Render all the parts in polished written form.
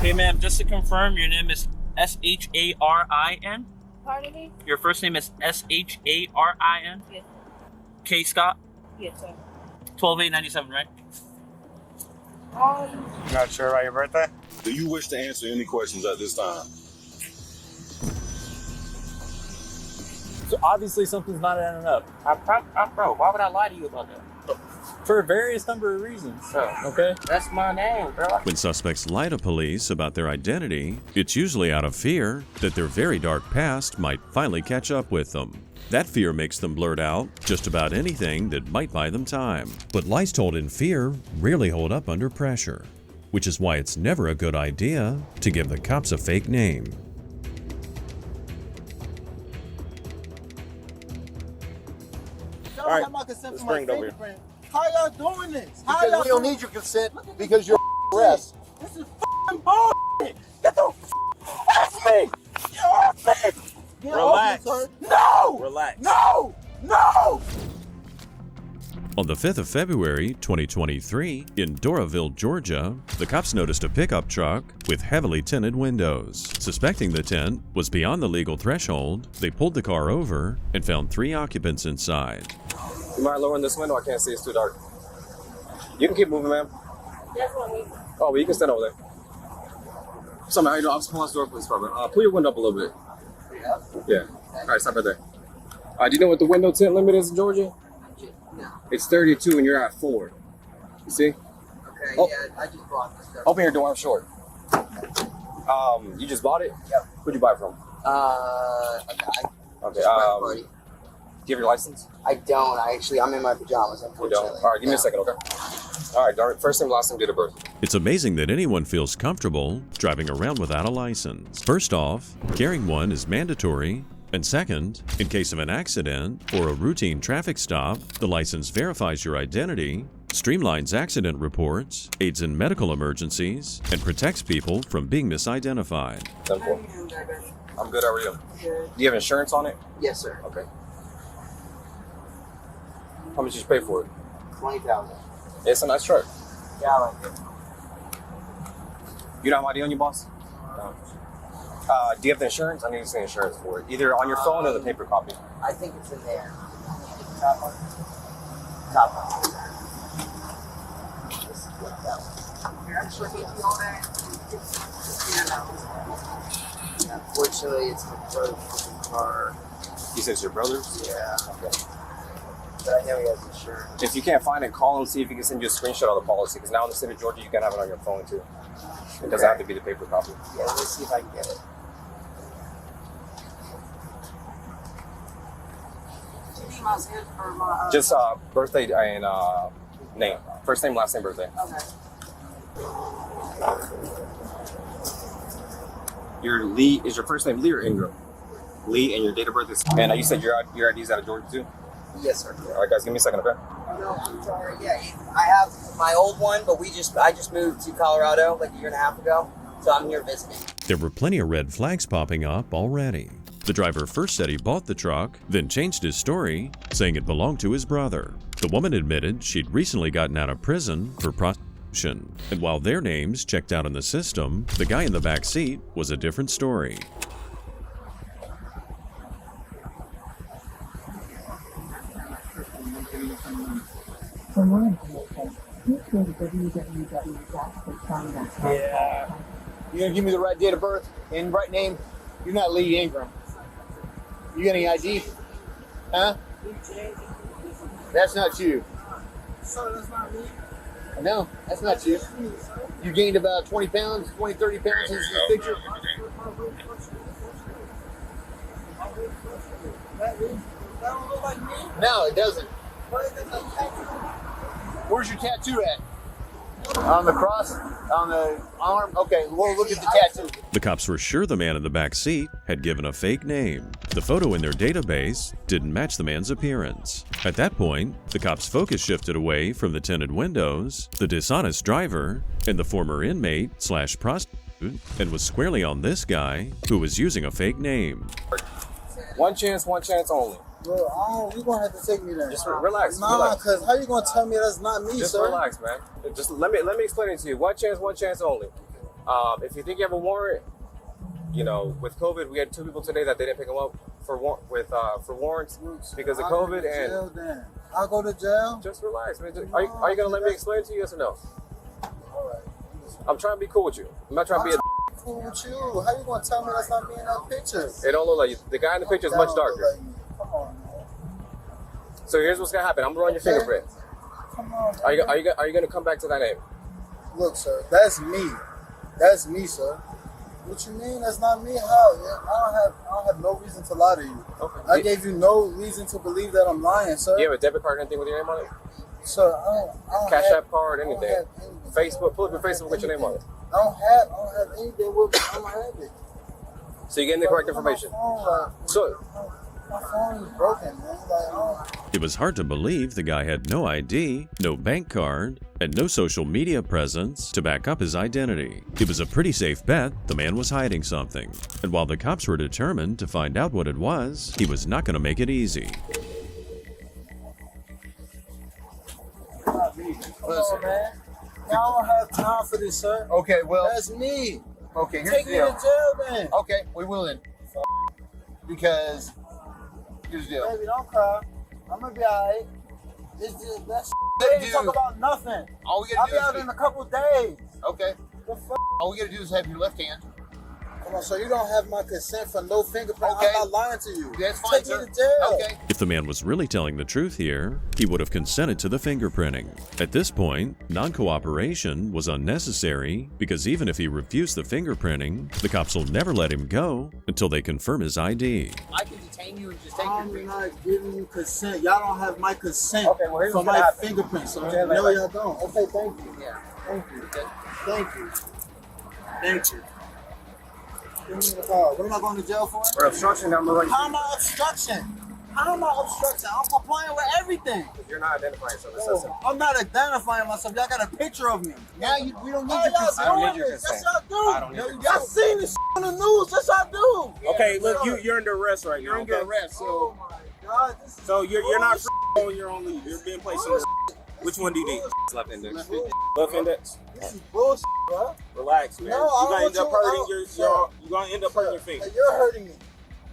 Hey, ma'am, just to confirm, your name is S-H-A-R-I-N? Pardon me? Your first name is S-H-A-R-I-N? Yes. K. Scott? Yes, sir. 12/8/97, right? Not sure about your birthday? Do you wish to answer any questions at this time? So obviously something's not adding up. Bro, why would I lie to you about that? For a various number of reasons. Okay? That's my name, bro. When suspects lie to police about their identity, it's usually out of fear that their very dark past might finally catch up with them. That fear makes them blurt out just about anything that might buy them time. But lies told in fear rarely hold up under pressure, which is why it's never a good idea to give the cops a fake name. All right, let's bring it over here. How y'all doing this? Because we don't need your consent because you're arrest. This is f***ing bullshit. Get the off me. Get off me. Get Relax. off me, sir. No. Relax. No. No. On the 5th of February, 2023, in Doraville, Georgia, the cops noticed a pickup truck with heavily tinted windows. Suspecting the tint was beyond the legal threshold, they pulled the car over and found 3 occupants inside. You mind lowering this window? I can't see, it's too dark. You can keep moving, ma'am. Oh, well, you can stand over there. Sorry, how you doing? Officer Police Door Police Department. Pull your window up a little bit. Yeah. All right, stop right there. Do you know what the window tint limit is in Georgia? No. It's 32 and you're at 4. You see? Okay, Oh. yeah, I just brought this stuff. Open your door, I'm short. You just bought it? Yep. Who'd you buy it from? A guy. Okay, Just my buddy. do you have your license? I don't, I'm in my pajamas, You unfortunately. don't? All right, give me a second, okay? All right, darn it. First name, last name, date of birth. It's amazing that anyone feels comfortable driving around without a license. First off, carrying one is mandatory. And second, in case of an accident or a routine traffic stop, the license verifies your identity, streamlines accident reports, aids in medical emergencies, and protects people from being misidentified. 10-4. I'm good, how are you? Do you have insurance on it? Yes, sir. Okay. How much did you pay for it? $20,000. It's a nice truck. Yeah, I like it. You don't have ID on you, boss? No. Do you have the insurance? I need to see insurance for it. Either on your phone or the paper copy. I think it's in there. Top one. Top one. This is what that one. Unfortunately, it's the brother's car. You said it's your brother's? Yeah. Okay. But I know he has insurance. If you can't find it, call him, see if he can send you a screenshot of the policy. Because now in the state of Georgia, you can have it on your phone too. It doesn't have to be the paper copy. Yeah, let me see if I can get it. Just birthday and name. First name, last name, birthday. Okay. Your Lee is your first name Lee or Ingram? Lee, and your date of birth is. And you said your ID is out of Georgia too. Yes, sir. All right, guys, give me a second, okay? No, I'm sorry. Yeah, I have my old one, but I just moved to Colorado like a year and a half ago, so I'm here visiting. There were plenty of red flags popping up already. The driver first said he bought the truck, then changed his story, saying it belonged to his brother. The woman admitted she'd recently gotten out of prison for prostitution, and while their names checked out in the system, the guy in the back seat was a different story. Yeah. You gonna give me the right date of birth and right name? You're not Lee Ingram. You got any ID? Huh? That's not you. So that's not me? No, that's not you. You gained about 20 pounds, 20, 30 pounds since this picture? That don't look like me? No, it doesn't. Where's your tattoo at? On the cross? On the arm? Okay, we'll look at the tattoo. The cops were sure the man in the back seat had given a fake name. The photo in their database didn't match the man's appearance. At that point, the cops' focus shifted away from the tinted windows, the dishonest driver, and the former inmate/prostitute, and was squarely on this guy who was using a fake name. One chance only. Bro, you're gonna have to take me there. Just relax. Nah, relax. cause how you gonna tell me that's not me, Just sir? relax, man. Just let me explain it to you. One chance only. If you think you have a warrant, you know, with COVID, we had 2 people today that they didn't pick them up for warrants because of COVID. And I'll go to jail. just relax, man. Are you gonna let me explain to you? Yes or no? All right. I'm trying to be cool with you. I'm not trying to be a. Cool with you. How you gonna tell me that's not me in that picture? It don't look like you. The guy in the picture is much darker. Come on, man. So here's what's gonna happen. I'm gonna run your fingerprint. Come on. Man. Are you gonna come back to that name? Look, sir, that's me. That's me, sir. What you mean? That's not me? How? I don't have no reason to lie to you. Okay. I gave you no reason to believe that I'm lying, sir. Do you have a debit card or anything with your name on it? Sir, I don't Cash have, App card, anything. Facebook, pull up your Facebook with your name on it. I don't have anything with me. I don't have it. So you're getting the correct information. So My phone is broken, man. Like, I don't. It was hard to believe the guy had no ID, no bank card, and no social media presence to back up his identity. It was a pretty safe bet the man was hiding something. And while the cops were determined to find out what it was, he was not going to make it easy. Come on, man. I don't have time for this, sir. Okay, well, That's me. okay, here's Take the me to deal. jail, then. Okay, we will then. Because here's the deal. Baby, don't cry. I'm gonna be alright. It's just that Dude. they ain't talk about nothing. All we I'll gotta be do out is in a couple days. okay. The fuck? All we gotta do is have your left hand. Come on, so you don't have my consent for no fingerprint. Okay. I'm not lying to you. That's fine, Take sir. me to jail. Okay. If the man was really telling the truth here, he would have consented to the fingerprinting. At this point, non-cooperation was unnecessary because even if he refused the fingerprinting, the cops will never let him go until they confirm his ID. I can detain you and just take your I'm picture. not giving you consent. Y'all don't have my consent Okay, well, here's for what's my gonna happen. fingerprints, sir. Okay, No, like- y'all don't. Okay, thank you. Yeah. Thank you. Okay. Thank you. Thank you. Give me the call. What am I going to jail for? for obstruction, I'm gonna How am I obstruction? How am I obstruction? I'm complying with everything. You're not identifying yourself. That's Oh, simple. I'm not identifying myself. Y'all got a picture of me. Now we don't need Oh, your y'all consent. I don't doing need your this. consent. Yes, y'all do. I don't need your Y'all consent. seen this on the news. Yes, I do. Okay, look, you're under arrest right now. You're under okay? arrest, so Oh my God. This is So you're not free on your own leave. You're being placed under. Which one do you need? Left index. Left index. This is bullshit, bro. Relax, man. No, I You're don't gonna want end up you- I hurting don't- your. Sir. You're gonna end up hurting your finger. Hey, you're hurting me.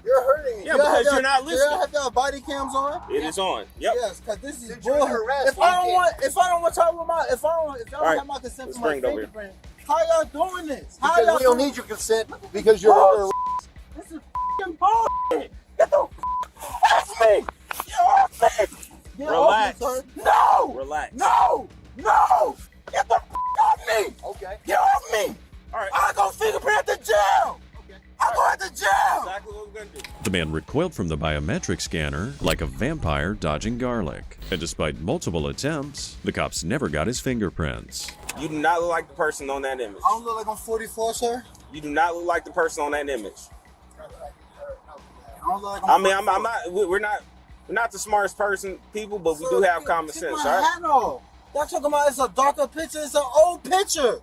You're hurting me. Yeah, Y'all because have you're y'all- not do y'all listening. have y'all body cams on? It is on. Yep. Yes, because this is Since you're under bullshit. arrest, If I you don't can't- want, if I don't want y'all with my, if y'all don't Alright, have my consent let's for my bring it over here. fingerprint, how y'all doing this? How Because y'all we don't doing need your consent because you're under arrest. This is fucking bullshit. Get the off me. Get off me. Get Relax. off me, sir. No. Relax. No. No. Get the off me. okay. Get off me. All right. I go fingerprint at the jail. I go at the jail. Exactly what we're gonna do. The man recoiled from the biometric scanner like a vampire dodging garlic. And despite multiple attempts, the cops never got his fingerprints. You do not look like the person on that image. I don't look like I'm 44, sir. You do not look like the person on that image. I don't look like I'm I mean, I'm 44. not. We're not the smartest people, but we Sir, do have keep- common keep sense, my all right? hat off. Y'all talking about it's a darker picture, it's an old picture.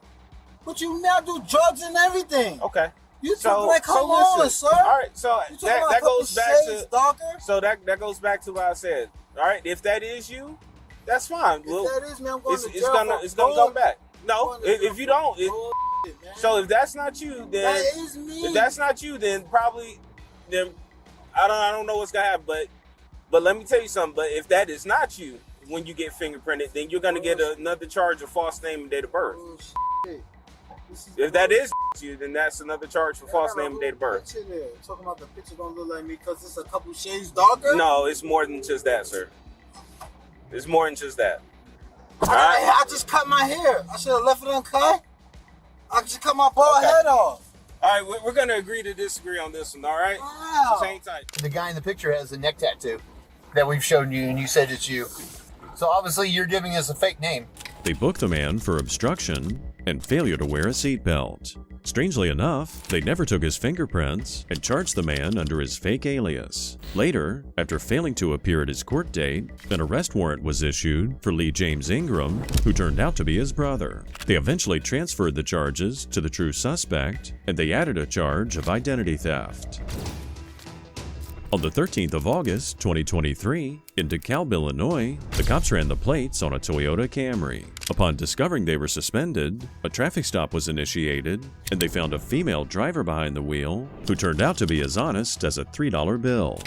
But you now do drugs and everything. Okay. You So, talking like, come on, listen. sir. All right, so You talking that about a couple goes back shades to darker? that goes back to what I said. All right, if that is you, that's fine. If Well, that is me, I'm going it's to jail gonna for it's gonna come back. No, going to jail if you don't, bullshit, man. so if that's not you, then that is me. if that's not you, then probably then I don't know what's gonna happen, but let me tell you something. But if that is not you, when you get fingerprinted, then you're gonna get another charge of false name and date of birth. Bullshit. This If that is you, then that's another charge for false name and date of birth. Picture there. Talking about the picture don't look like me because it's a couple shades darker. No, it's more than just that, sir. It's more than just that. I just cut my hair. I should have left it uncut. I just cut my bald Okay. head off. All right, we're gonna agree to disagree on this one. All right, Wow. just hang tight. The guy in the picture has a neck tattoo that we've shown you, and you said it's you. So obviously you're giving us a fake name. They booked the man for obstruction and failure to wear a seatbelt. Strangely enough, they never took his fingerprints and charged the man under his fake alias. Later, after failing to appear at his court date, an arrest warrant was issued for Lee James Ingram, who turned out to be his brother. They eventually transferred the charges to the true suspect, and they added a charge of identity theft. On the 13th of August, 2023, in DeKalb, Illinois, the cops ran the plates on a Toyota Camry. Upon discovering they were suspended, a traffic stop was initiated, and they found a female driver behind the wheel who turned out to be as honest as a $3 bill.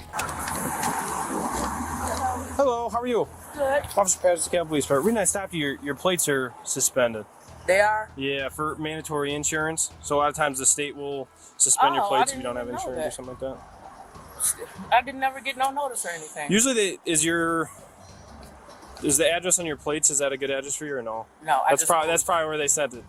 Hello, how are you? Good. Officer Patrick, DeKalb Police Department. Reason I stopped you, your plates are suspended. They are? Yeah, for mandatory insurance. So a lot of times the state will suspend your plates if you don't have didn't even insurance know or something like that. I did never get no notice or anything. Usually, is the address on your plates, is that a good address for you or no? No, that's probably where they sent it.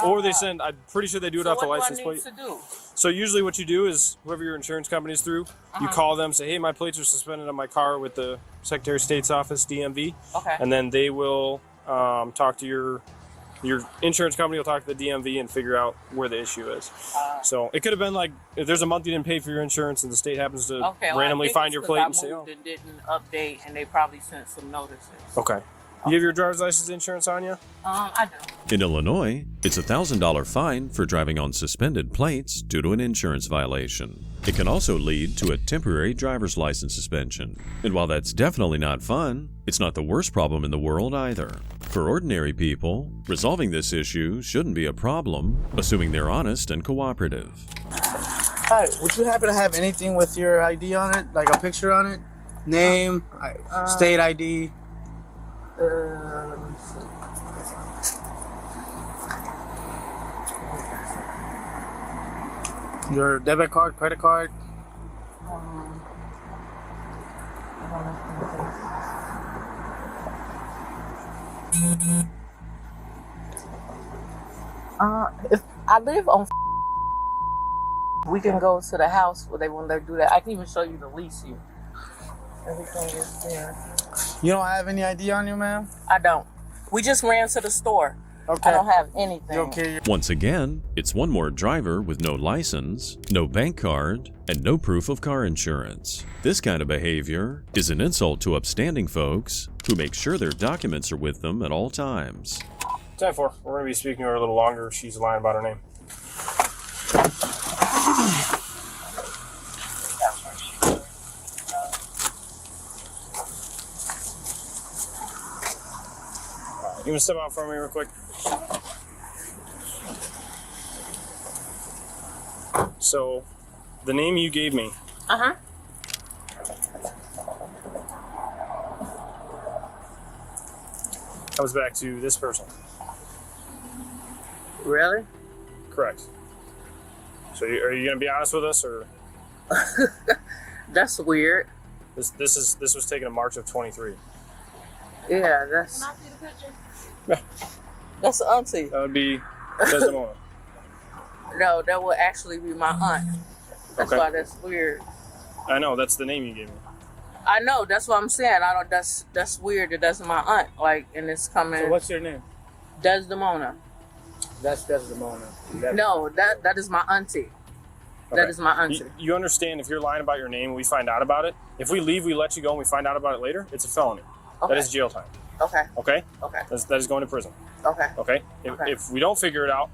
Or they send. I'm pretty sure they do it off the license plate. What do I need to do? So usually, what you do is whoever your insurance company is through, you call them, say, "Hey, my plates are suspended on my car with the Secretary of State's office, DMV," Okay. and then they will talk to your insurance company will talk to the DMV and figure out where the issue is. So it could have been like if there's a month you didn't pay for your insurance and the state happens to randomly find your plate and say, "Oh." And didn't update, and they probably sent some notices. Okay. You have your driver's license insurance on you? I do. In Illinois, it's a $1,000 fine for driving on suspended plates due to an insurance violation. It can also lead to a temporary driver's license suspension. And while that's definitely not fun, it's not the worst problem in the world either. For ordinary people, resolving this issue shouldn't be a problem, assuming they're honest and cooperative. Hi, would you happen to have anything with your ID on it? Like a picture on it? Name, state ID? Let me see. Your debit card, credit card? If I live on, we can go to the house where they want to do that. I can even show you the lease here. Everything is there. You don't have any ID on you, ma'am? I don't. We just ran to the store. Okay. I don't have anything. You okay? Once again, it's one more driver with no license, no bank card, and no proof of car insurance. This kind of behavior is an insult to upstanding folks who make sure their documents are with them at all times. 10-4. We're going to be speaking to her a little longer. She's lying about her name. You want to step out for me real quick? So, the name you gave me. Uh-huh. Comes back to this person. Really? Correct. So, are you going to be honest with us, or? That's weird. This was taken in March of 23. Yeah, that's. Can I see the picture? Yeah. That's auntie. That would be Desdemona. No, that would actually be my aunt. That's why that's weird. I know, that's the name you gave me. I know, that's what I'm saying. I don't. That's weird. That that's my aunt. Like, and it's coming. So what's your name? Desdemona. That's Desdemona. No, that is my auntie. Okay. That is my auntie. You understand if you're lying about your name and we find out about it, if we leave, we let you go and we find out about it later, it's a felony. Okay. That is jail time. Okay. Okay? Okay. That is going to prison. Okay. Okay? If we don't figure it out,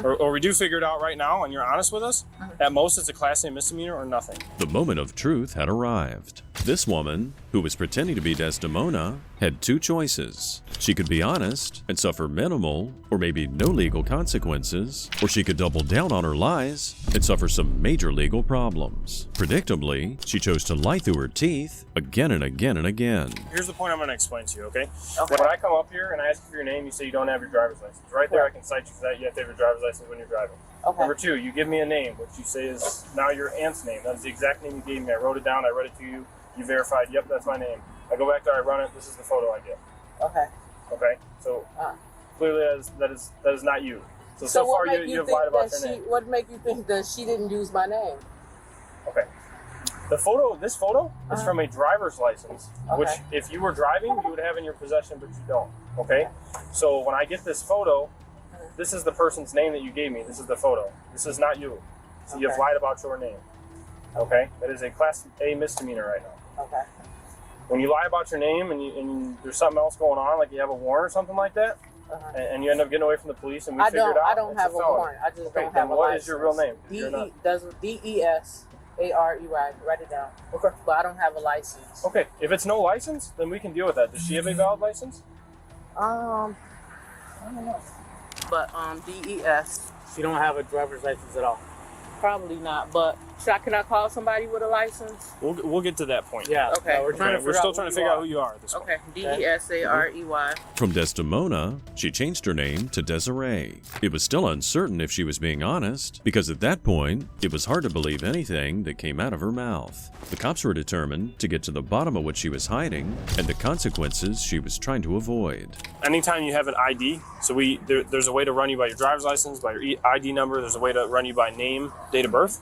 or we do figure it out right now and you're honest with us, at most it's a Class A misdemeanor or nothing. The moment of truth had arrived. This woman, who was pretending to be Desdemona, had two choices. She could be honest and suffer minimal or maybe no legal consequences, or she could double down on her lies and suffer some major legal problems. Predictably, she chose to lie through her teeth again and again and again. Here's the point I'm going to explain to you, okay? When I come up here and I ask you for your name, you say you don't have your driver's license. Right there I can cite you for that. You have to have your driver's license when you're driving. Okay. Number two, you give me a name, which you say is now your aunt's name. That is the exact name you gave me. I wrote it down. I read it to you. You verified, yep, that's my name. I go back there, I run it. This is the photo I get. Okay. Okay? So clearly that is not you. So far you have lied about your name. What make you think that she didn't use my name? Okay. This photo is from a driver's license, which if you were driving, you would have in your possession, but you don't. Okay? So when I get this photo, this is the person's name that you gave me. This is the photo. This is not you. So you have lied about your name. Okay? That is a Class A misdemeanor right now. Okay. When you lie about your name and there's something else going on, like you have a warrant or something like that, and you end up getting away from the police and we figure it out, I don't have a warrant. I just don't have a license. What is your real name? DES A-R-E-Y. Write it down. Okay. But I don't have a license. Okay. If it's no license, then we can deal with that. Does she have a valid license? I don't know. But DES. You don't have a driver's license at all. Probably not. But can I call somebody with a license? We'll get to that point. Yeah. Okay. We're still trying to figure out who you are at this point. Okay. DESAREY. From Desdemona, she changed her name to Desiree. It was still uncertain if she was being honest, because at that point, it was hard to believe anything that came out of her mouth. The cops were determined to get to the bottom of what she was hiding and the consequences she was trying to avoid. Anytime you have an ID, so there's a way to run you by your driver's license, by your ID number. There's a way to run you by name, date of birth.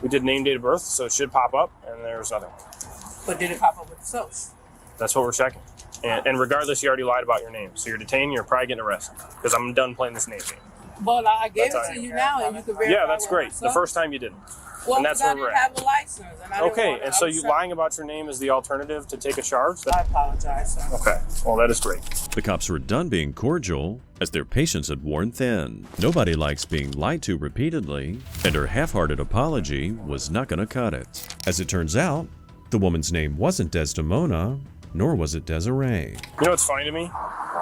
We did name, date of birth, so it should pop up, and there's nothing. But did it pop up with the source? That's what we're checking. And regardless, you already lied about your name, so you're detained. You're probably getting arrested because I'm done playing this name game. Well, I gave it to you now, and you can verify. Yeah, that's great. The first time you didn't. Well, and that's where we're I didn't have a license. And okay, and so you lying about your name is the alternative to take a charge? I apologize, sir. Okay, well, that is great. The cops were done being cordial as their patience had worn thin. Nobody likes being lied to repeatedly, and her half-hearted apology was not going to cut it. As it turns out, the woman's name wasn't Desdemona, nor was it Desiree. You know what's funny to me?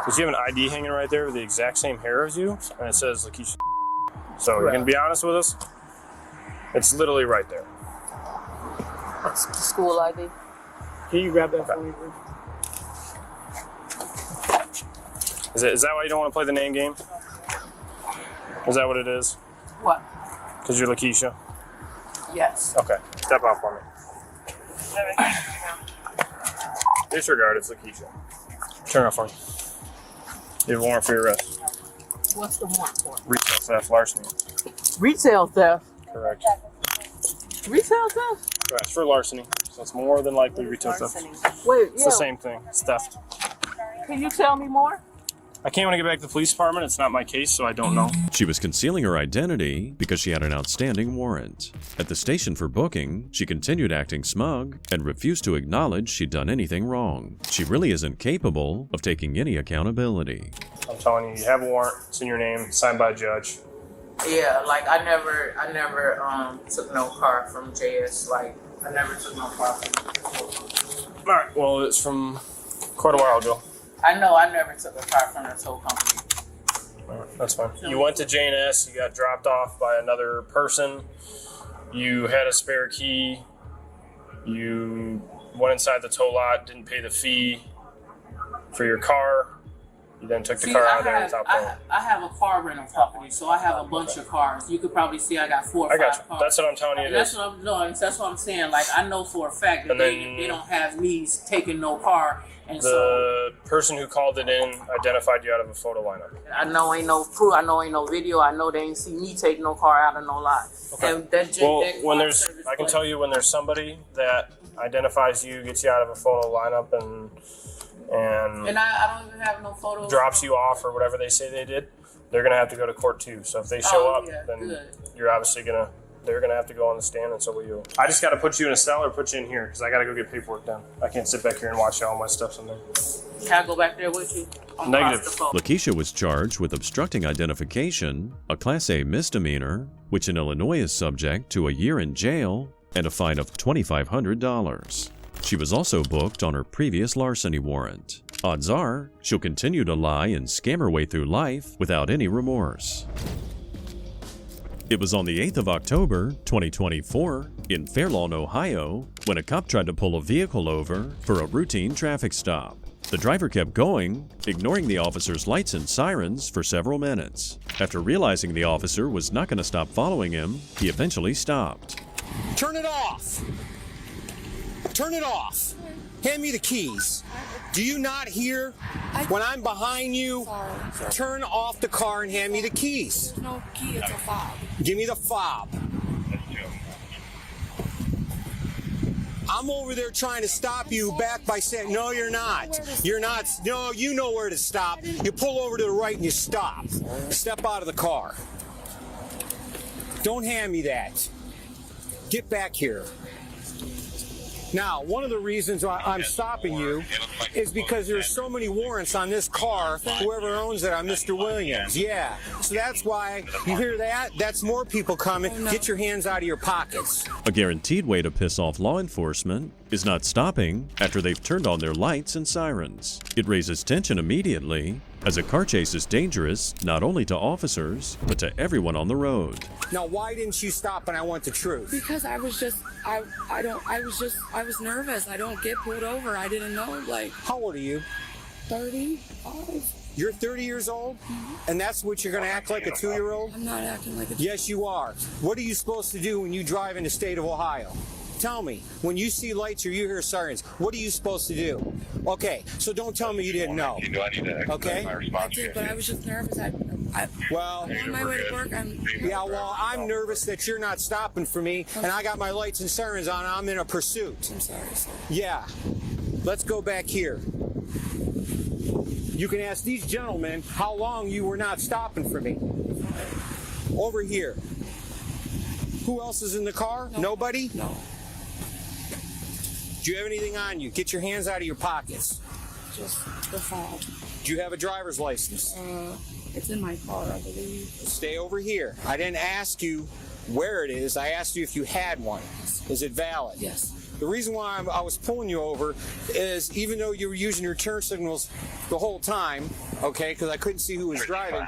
Is you have an ID hanging right there with the exact same hair as you, and it says Lakeisha. So you're going to be honest with us? It's literally right there. That's the school ID. Can you grab that for me, please? Is that why you don't want to play the name game? Is that what it is? What? Because you're Lakeisha? Yes. Okay, step out for me. Disregard, it's Lakeisha. Turn off for me. You have a warrant for your arrest. What's the warrant for? Retail theft, larceny. Retail theft? Correct. Retail theft? Right, it's for larceny. So it's more than likely retail theft. Wait, It's the same thing. It's theft. Can you tell me more? I can't want to get back to the police department. It's not my case, so I don't know. She was concealing her identity because she had an outstanding warrant. At the station for booking, she continued acting smug and refused to acknowledge she'd done anything wrong. She really isn't capable of taking any accountability. I'm telling you, you have a warrant. It's in your name, signed by a judge. Yeah, like I never took no car from JS. Like I never took no car from. All right. Well, it's from quite a while ago. I know I never took a car from this whole company. All right, that's fine. You went to J&S. You got dropped off by another person. You had a spare key. You went inside the tow lot. Didn't pay the fee for your car. You then took the car out of there without paying. I have a car rental company, so I have a bunch of cars. You could probably see I got 4 or 5 I got you. cars. That's what I'm telling you. And that's what I'm doing. That's what I'm saying. Like I know for a fact that they don't have me taking no car. And the person who called it in identified you out of a photo lineup. I know ain't no proof. I know ain't no video. I know they ain't see me take no car out of no lot. Okay. And that when there's, I can tell you when there's somebody that identifies you, gets you out of a photo lineup, and I don't even have no photos. Drops you off or whatever they say they did, they're gonna have to go to court too. So if they show up, then you're obviously they're gonna have to go on the stand, and so will you. I just gotta put you in a cell or put you in here because I gotta go get paperwork done. I can't sit back here and watch all my stuff's in there. Can I go back there with you? Negative. Lakeisha was charged with obstructing identification, a Class A misdemeanor, which in Illinois is subject to a year in jail and a fine of $2,500. She was also booked on her previous larceny warrant. Odds are, she'll continue to lie and scam her way through life without any remorse. It was on the 8th of October, 2024, in Fairlawn, Ohio, when a cop tried to pull a vehicle over for a routine traffic stop. The driver kept going, ignoring the officer's lights and sirens for several minutes. After realizing the officer was not going to stop following him, he eventually stopped. Turn it off! Turn it off! Hand me the keys. Do you not hear when I'm behind you? Turn off the car and hand me the keys. There's no key, it's a fob. Give me the fob. I'm over there trying to stop you back by saying, no, you're not. You're not. No, you know where to stop. You pull over to the right and you stop. Step out of the car. Don't hand me that. Get back here. Now, one of the reasons why I'm stopping you is because there's so many warrants on this car. Whoever owns it on Mr. Williams. Yeah. So that's why you hear that. That's more people coming. Get your hands out of your pockets. A guaranteed way to piss off law enforcement is not stopping after they've turned on their lights and sirens. It raises tension immediately, as a car chase is dangerous not only to officers, but to everyone on the road. Now, why didn't you stop when I want the truth? Because I was just, I was nervous. I don't get pulled over. I didn't know, like. How old are you? 35. You're 30 years old? And that's what you're going to act like a 2-year-old? I'm not acting like a 2-year-old. Yes, you are. What are you supposed to do when you drive in the state of Ohio? Tell me, when you see lights or you hear sirens, what are you supposed to do? Okay, so don't tell me you didn't know. Okay? I did, but I was just nervous. Well, I'm on my way to work. I'm nervous that you're not stopping for me, and I got my lights and sirens on, and I'm in a pursuit. I'm sorry, sir. Yeah. Let's go back here. You can ask these gentlemen how long you were not stopping for me. Over here. Who else is in the car? No. Nobody? No. Do you have anything on you? Get your hands out of your pockets. Just the phone. Do you have a driver's license? It's in my car, I believe. Stay over here. I didn't ask you where it is. I asked you if you had one. Is it valid? Yes. The reason why I was pulling you over is even though you were using your turn signals the whole time, okay, because I couldn't see who was driving,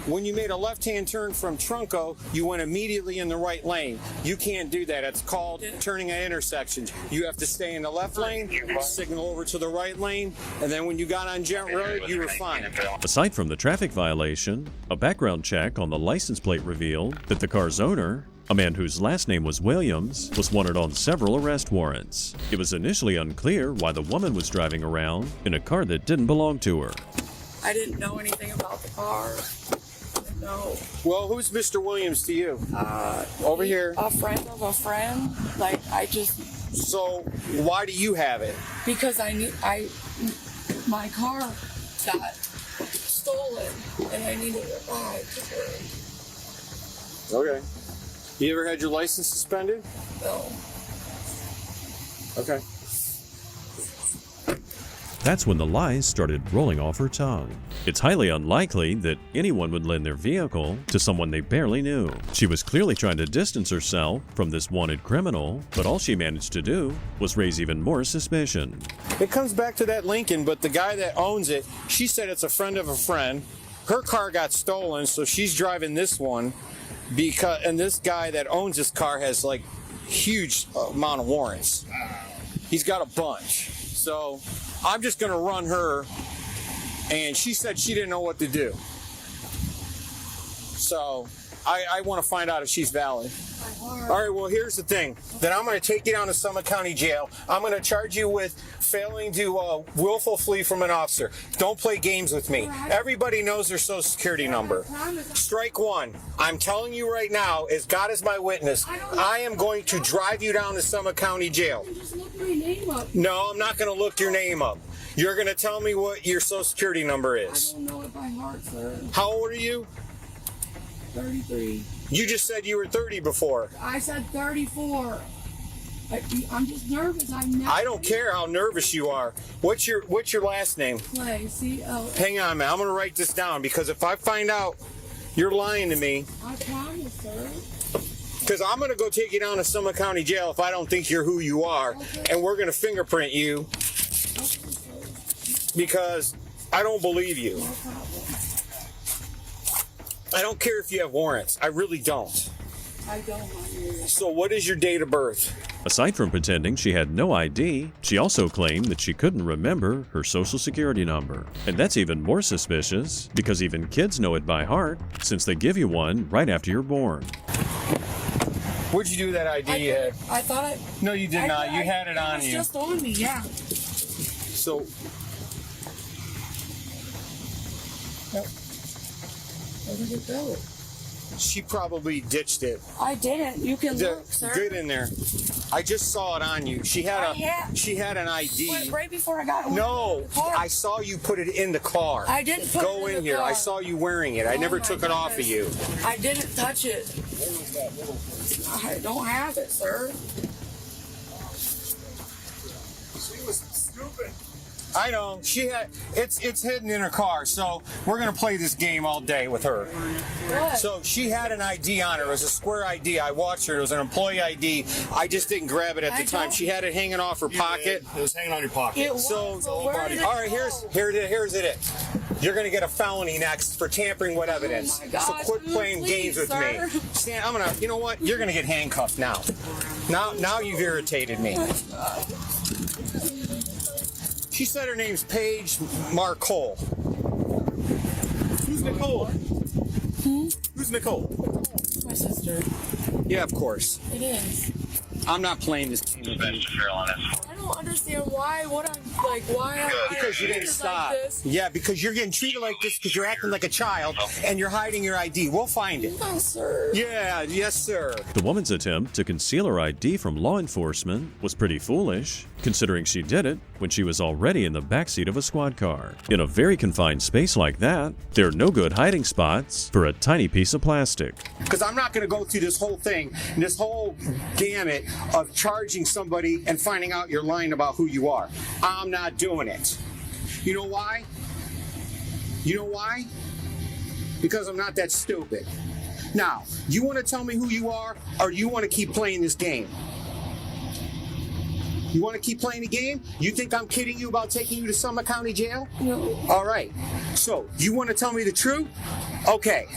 when you made a left-hand turn from Trunco, you went immediately in the right lane. You can't do that. It's called turning at intersections. You have to stay in the left lane, signal over to the right lane, and then when you got on Gent Road, you were fine. Aside from the traffic violation, a background check on the license plate revealed that the car's owner, a man whose last name was Williams, was wanted on several arrest warrants. It was initially unclear why the woman was driving around in a car that didn't belong to her. I didn't know anything about the car. No. Well, who's Mr. Williams to you? Over here. A friend of a friend. Like, I just. So, why do you have it? Because my car got stolen and I needed a ride to work. Okay. You ever had your license suspended? No. Okay. That's when the lies started rolling off her tongue. It's highly unlikely that anyone would lend their vehicle to someone they barely knew. She was clearly trying to distance herself from this wanted criminal, but all she managed to do was raise even more suspicion. It comes back to that Lincoln, but the guy that owns it, she said it's a friend of a friend. Her car got stolen, so she's driving this one. And this guy that owns this car has like huge amount of warrants. He's got a bunch. So I'm just going to run her, and she said she didn't know what to do. So I want to find out if she's valid. All right, well, here's the thing. Then I'm going to take you down to Summit County Jail. I'm going to charge you with failing to willful flee from an officer. Don't play games with me. Everybody knows their social security number. Strike one. I'm telling you right now, as God is my witness, I am going to drive you down to Summit County Jail. Just look my name up. No, I'm not going to look your name up. You're going to tell me what your social security number is. I don't know it by heart, sir. How old are you? 33. You just said you were 30 before. I said 34. I'm just nervous. I don't care how nervous you are. What's your last name? Clay, C-L. Hang on, man. I'm going to write this down because if I find out you're lying to me. I promise, sir. Because I'm going to go take you down to Summit County Jail if I don't think you're who you are. Okay. And we're going to fingerprint you. Okay, because I don't believe you. No problem. I don't care if you have warrants. I really don't. I don't. So what is your date of birth? Aside from pretending she had no ID, she also claimed that she couldn't remember her social security number. And that's even more suspicious because even kids know it by heart since they give you one right after you're born. Where'd you do that ID at? I thought I... No, you did not. You had it on you. It was just on me, yeah. So... Where did it go? She probably ditched it. I didn't. You can look, sir. Good in there. I just saw it on you. She had an ID. Right before I got No, I saw you put it in the car. I didn't put Go it in in the here. car. I saw you wearing it. I never took it off of you. I didn't touch it. I don't have it, sir. She was stupid. I know. She had it's hidden in her car, so we're gonna play this game all day with her. What? So she had an ID on her. It was a square ID. I watched her. It was an employee ID. I just didn't grab it at the time. She had it hanging off her pocket. It was hanging on your pocket. It was, So but where did it all right, go? here's it. You're gonna get a felony next for tampering with evidence. Oh my So gosh, quit playing please, games with sir. me. Stan, you know what? You're gonna get handcuffed now. Now you've irritated me. She said her name's Paige Marcole. Who's Nicole? Hmm? Who's Nicole? My sister. Yeah, of course. It is. I'm not playing this game with you. I don't understand why. Because you didn't stop. Like this. Yeah, because you're getting treated like this because you're acting like a child and you're hiding your ID. We'll find it. No, sir. Yeah, yes, sir. The woman's attempt to conceal her ID from law enforcement was pretty foolish, considering she did it when she was already in the backseat of a squad car. In a very confined space like that, there are no good hiding spots for a tiny piece of plastic. Because I'm not going to go through this whole thing, this whole gamut of charging somebody and finding out you're lying about who you are. I'm not doing it. You know why? You know why? Because I'm not that stupid. Now, you want to tell me who you are, or you want to keep playing this game? You want to keep playing the game? You think I'm kidding you about taking you to Summit County Jail? No. All right. So, you want to tell me the truth? Okay.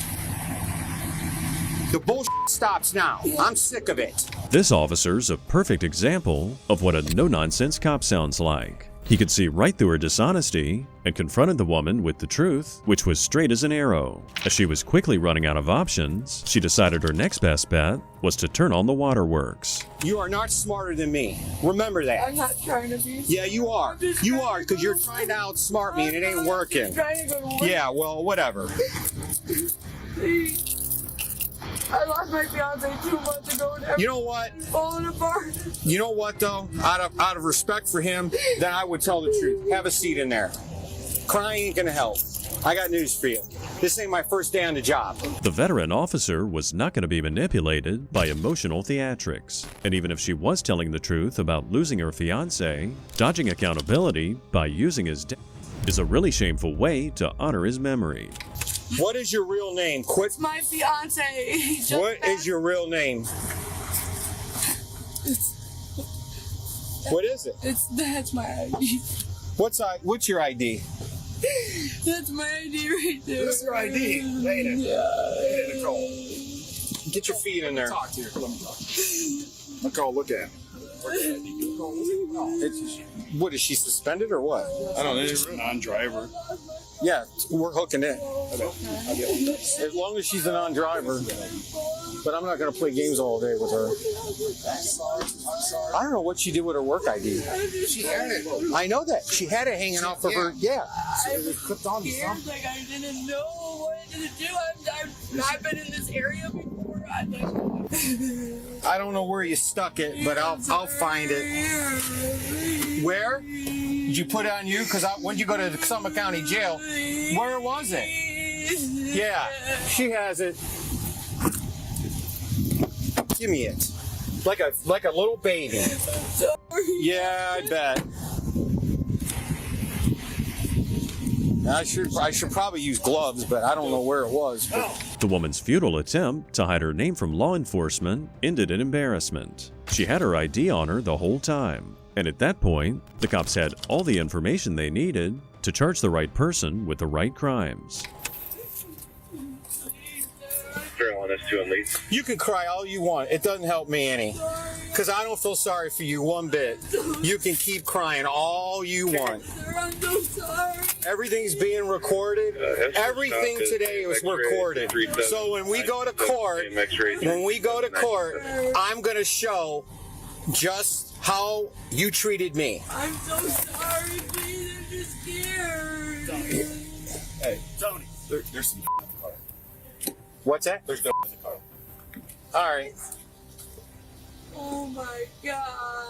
The bullshit stops now. I'm sick of it. This officer's a perfect example of what a no-nonsense cop sounds like. He could see right through her dishonesty and confronted the woman with the truth, which was straight as an arrow. As she was quickly running out of options, she decided her next best bet was to turn on the waterworks. You are not smarter than me. Remember that. I'm not trying to be. Yeah, you are. You are, because you're trying to outsmart me and it ain't working. Trying to go to work. Yeah, well, whatever. I lost my fiance 2 months ago and You know what? everything's falling apart. You know what, though? Out of respect for him, then I would tell the truth. Have a seat in there. Crying ain't gonna help. I got news for you. This ain't my first day on the job. The veteran officer was not going to be manipulated by emotional theatrics. And even if she was telling the truth about losing her fiancé, dodging accountability by using his death is a really shameful way to honor his memory. What is your real name? Quit. It's my fiance. What is your real name? What is it? That's my ID. What's your ID? That's my ID right there. This is your ID. Later. Yeah. Nicole. Get your feet in there. Talk to her. Let me talk. Nicole, look at him. What, is she suspended or what? I don't know. It's a non-driver. Yeah, we're hooking in. As long as she's a non-driver. But I'm not going to play games all day with her. I don't know what she did with her work ID. She had it. I know that. She had it hanging off of her. Yeah. It was clipped on to something. Like I didn't know what to do. I've been in this area before. I don't know where you stuck it, but I'll find it. Where? Did you put it on you? Because when you go to the Summit County Jail, where was it? Yeah, she has it. Give me it. Like a little baby. Yeah, I bet. I should probably use gloves, but I don't know where it was. But. The woman's futile attempt to hide her name from law enforcement ended in embarrassment. She had her ID on her the whole time, and at that point, the cops had all the information they needed to charge the right person with the right crimes. You can cry all you want. It doesn't help me any. Because I don't feel sorry for you one bit. You can keep crying all you want. I'm so sorry. Everything's being recorded. Everything today was recorded. So when we go to court, I'm going to show just how you treated me. I'm so sorry, please. I'm just scared. Hey, Tony, there's some in the car. What's that? There's no in the car. All right. Oh my God.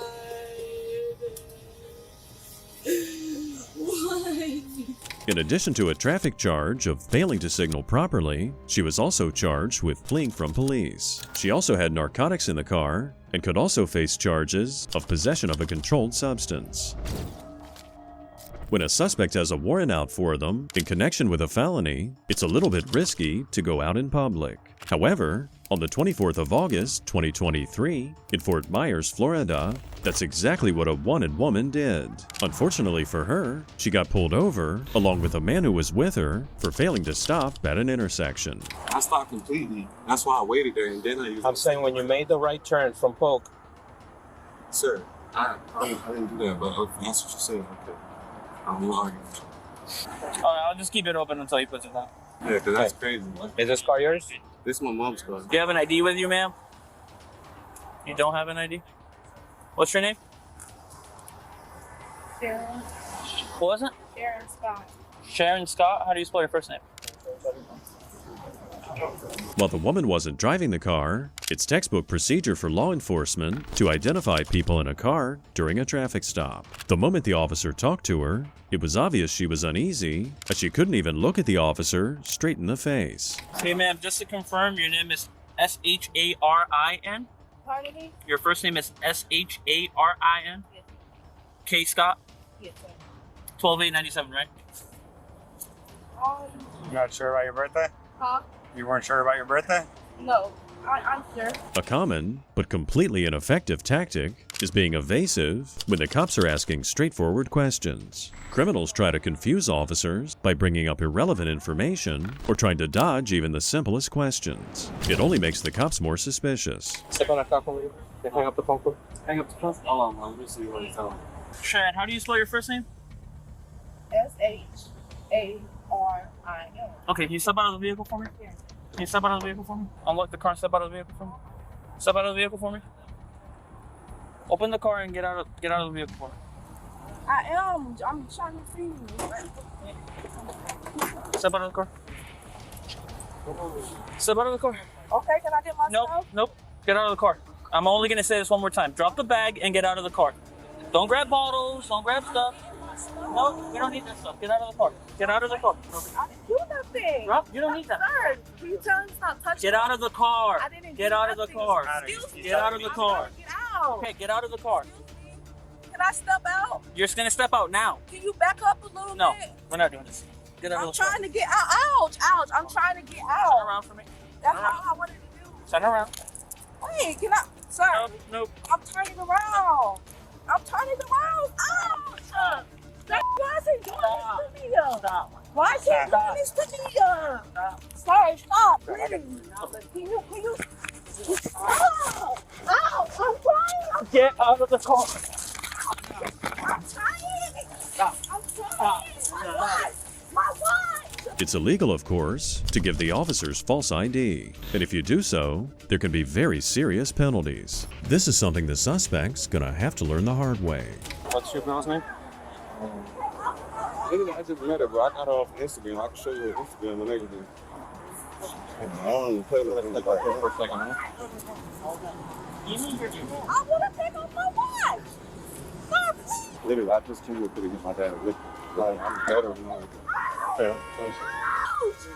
What? In addition to a traffic charge of failing to signal properly, she was also charged with fleeing from police. She also had narcotics in the car and could also face charges of possession of a controlled substance. When a suspect has a warrant out for them in connection with a felony, it's a little bit risky to go out in public. However, on the 24th of August, 2023, in Fort Myers, Florida, that's exactly what a wanted woman did. Unfortunately for her, she got pulled over, along with a man who was with her, for failing to stop at an intersection. I stopped completely. That's why I waited there, and then I used... I'm saying when you made the right turn from Polk. Sir, I didn't do that, but that's what you said. Okay. I'm not arguing. Alright, I'll just keep it open until he puts it down. Yeah, because that's crazy. Is this car yours? This is my mom's car. Do you have an ID with you, ma'am? You don't have an ID? What's your name? Sharon. What was it? Sharon Scott. Sharon Scott? How do you spell your first name? While the woman wasn't driving the car, it's textbook procedure for law enforcement to identify people in a car during a traffic stop. The moment the officer talked to her, it was obvious she was uneasy, as she couldn't even look at the officer straight in the face. Hey, ma'am, just to confirm, your name is S-H-A-R-I-N? Pardon me? Your first name is S-H-A-R-I-N? Yes. K. Scott? Yes, sir. 12/8/97, right? You're not sure about your birthday? Huh? You weren't sure about your birthday? No, I'm sure. A common, but completely ineffective tactic is being evasive when the cops are asking straightforward questions. Criminals try to confuse officers by bringing up irrelevant information or trying to dodge even the simplest questions. It only makes the cops more suspicious. Step on that car for me. Hang up the phone quick. Hang up the phone. Hold on, let me see what he's telling me. Sharon, how do you spell your first name? S-H-A-R-I-N. Okay, can you step out of the vehicle for me? Yeah. Can you step out of the vehicle for me? Unlock the car and step out of the vehicle for me. Step out of the vehicle for me. Open the car and get out of the vehicle for me. I'm trying to see you. Step out of the car. Step out of the car. Okay, can I get my stuff? Nope. Get out of the car. I'm only gonna say this one more time. Drop the bag and get out of the car. Don't grab bottles. Don't grab stuff. No, we don't need that stuff. Get out of the car. Get out of the car. I didn't do nothing. Drop. You don't need that. Sir, can you tell him to stop touching Get out of the car. I didn't Get do out of the nothing. car. Excuse me. Get out of the car. Get out. Okay, get out of the car. Can I step out? You're just gonna step out now. Can you back up a little No, bit? we're not doing this. Get out I'm of the car. trying to get out. Ouch, ouch. I'm trying to get out. Turn around for me. That's all I wanted to do. Turn around. Wait, can I? Sir. Nope. I'm turning around. I'm turning around. Ouch. Why is he doing this to me? Stop. Why is he doing this to me? Sorry, stop, please. Can you? Stop. Ouch, I'm trying. Get out of the car. I'm trying. Stop. I'm trying. My what? It's illegal, of course, to give the officers false ID, and if you do so, there can be very serious penalties. This is something the suspect's gonna have to learn the hard way. What's your girl's name? I just met her, bro. I got her off Instagram. I can show you her Instagram and everything. I don't even play with her for a second, huh? I want to pick up my watch. Stop. Literally, I just came here to get my dad. Like, I'm better than that. You're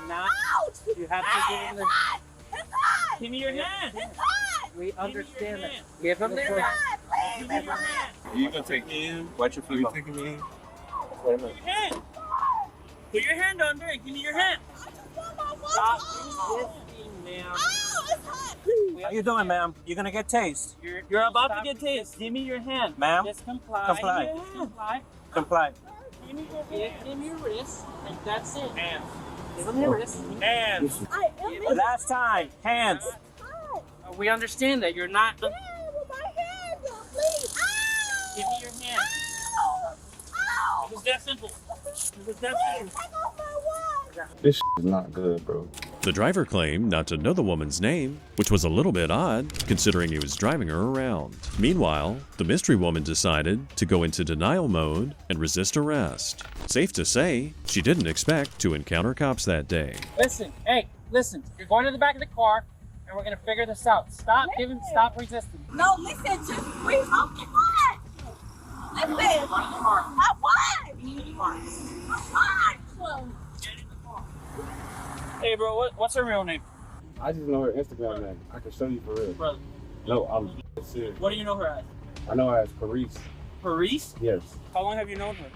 not. You have to give him the. Give me your hand. We understand that. Give him the hand. Give me your hand. You gonna take me in? Watch your feet. You taking me in? Wait a minute. Hand. Put your hand under it. Give me your hand. Stop resisting, ma'am. How you doing, ma'am? You're gonna get tased. You're about to get tased. Give me your hand. Ma'am? Just comply. Comply. Give me your hand. Comply. Give me your hand. Give him your wrist. And that's it. Hands. Give him your wrist. Hands. Last time. Hands. We understand that you're not. Yeah, with my hand, please. Give me your hand. It was that simple. It was that simple. This is not good, bro. The driver claimed not to know the woman's name, which was a little bit odd, considering he was driving her around. Meanwhile, the mystery woman decided to go into denial mode and resist arrest. Safe to say, she didn't expect to encounter cops that day. Listen, hey, listen. You're going to the back of the car, and we're gonna figure this out. Stop resisting. No, listen, just wait. Oh my God. Listen. My what? My what? Hey, bro, what's her real name? I just know her Instagram name. I can show you for real. Brother. No, I'm serious. What do you know her as? I know her as Paris. Paris? Yes. How long have you known her?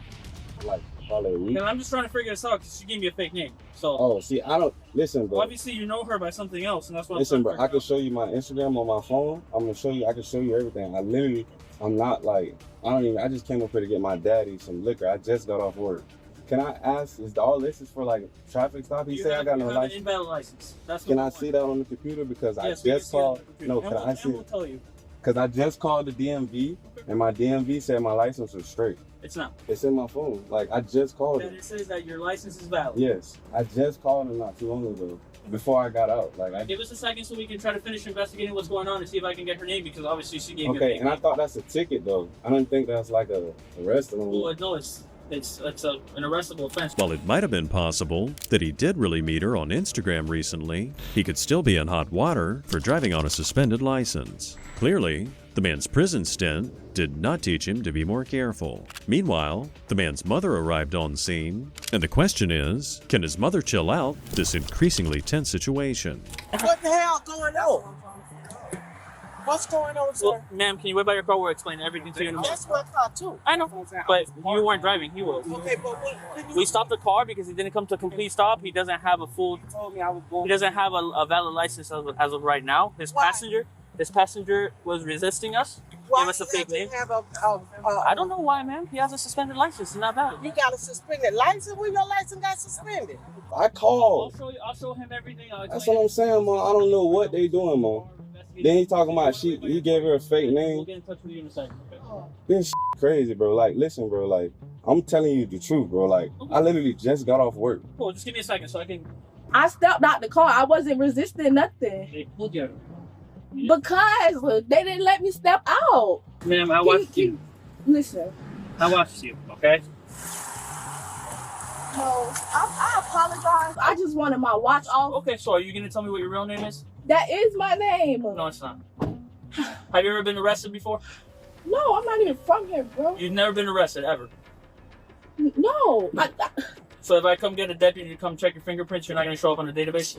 Like probably a week. Because I'm just trying to figure this out because she gave me a fake name. So. Oh, see, I don't listen, bro. Obviously, you know her by something else, and that's what. Listen, bro. I can show you my Instagram on my phone. I'm gonna show you. I can show you everything. I'm not like. I just came up here to get my daddy some liquor. I just got off work. Can I ask? Is all this is for like traffic stop? He said I got no license. An invalid license. That's what can I see that on the computer because yes, I just called? No, and can I see? We'll tell you. Because I just called the DMV and my DMV said my license was straight. It's not. It's in my phone. Like I just called it. And it says that your license is valid. Yes, I just called him not too long ago. Before I got out, give us a second so we can try to finish investigating what's going on and see if I can get her name because obviously she gave me. Okay, and I thought that's a ticket though. I didn't think that's like a arrest. Well, no, it's an arrestable offense. While it might have been possible that he did really meet her on Instagram recently, he could still be in hot water for driving on a suspended license. Clearly, the man's prison stint did not teach him to be more careful. Meanwhile, the man's mother arrived on scene, and the question is, can his mother chill out this increasingly tense situation? What the hell going on? What's going on, sir? Well, ma'am, can you wait by your car? We'll explain everything to you. That's my car too. I know, but you weren't driving. He was. Okay, but what we stopped the car because he didn't come to a complete stop. He doesn't have a full. He doesn't have a valid license as of right now. His passenger was resisting us. Why gave us a fake name. I don't know why, ma'am. He has a suspended license. It's not valid. You got a suspended license? When your license got suspended? I called. I'll show him everything. That's what I'm saying, man. I don't know what they doing, man. Then he talking about he gave her a fake name. We'll get in touch with you in a second. This crazy, bro. Like, listen, bro. Like, I'm telling you the truth, bro. Like, I literally just got off work. Cool. Just give me a second so I can. I stepped out the car. I wasn't resisting nothing. Hey, we'll get her. Because they didn't let me step out. Ma'am, I watched you. Listen. I watched you, okay? No, I apologize. I just wanted my watch off. Okay, so are you going to tell me what your real name is? That is my name. No, it's not. Have you ever been arrested before? No, I'm not even from here, bro. You've never been arrested, ever? No. So if I come get a deputy to come check your fingerprints, you're not going to show up on the database?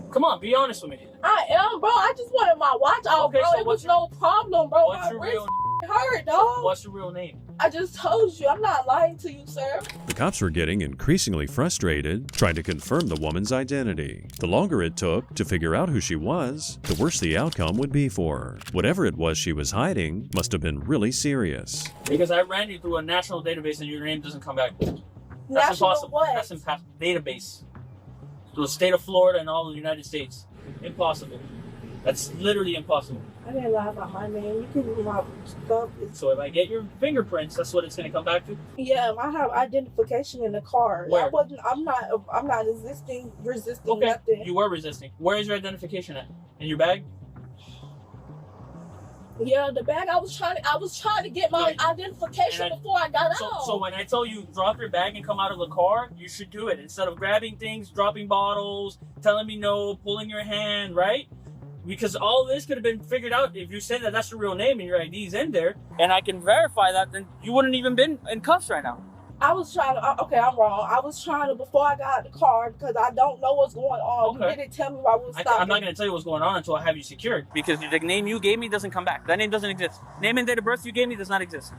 Come on, be honest with me. I am, bro. I just wanted my watch off, okay, bro. So it was no problem, bro. What's your real hurt, dog. What's your real name? I just told you. I'm not lying to you, sir. The cops were getting increasingly frustrated, trying to confirm the woman's identity. The longer it took to figure out who she was, the worse the outcome would be for her. Whatever it was she was hiding must have been really serious. Because I ran you through a national database and your name doesn't come back. That's national impossible. What? That's impossible. Database. So the state of Florida and all of the United States. Impossible. That's literally impossible. I didn't lie about my name. You can do my stuff. So if I get your fingerprints, that's what it's going to come back to? Yeah, I have identification in the car. Where? I'm not resisting okay. nothing. You were resisting. Where is your identification at? In your bag? Yeah, the bag. I was trying to get my identification before I got out. So when I tell you drop your bag and come out of the car, you should do it instead of grabbing things, dropping bottles, telling me no, pulling your hand, right? Because all this could have been figured out if you said that that's your real name and your ID's in there, and I can verify that, then you wouldn't even been in cuffs right now. I was trying to, okay, I'm wrong. I was trying to, before I got out the car, because I don't know what's going on. Okay. You didn't tell me why we were stopping. I'm not going to tell you what's going on until I have you secured, because the name you gave me doesn't come back. That name doesn't exist. Name and date of birth you gave me does not exist.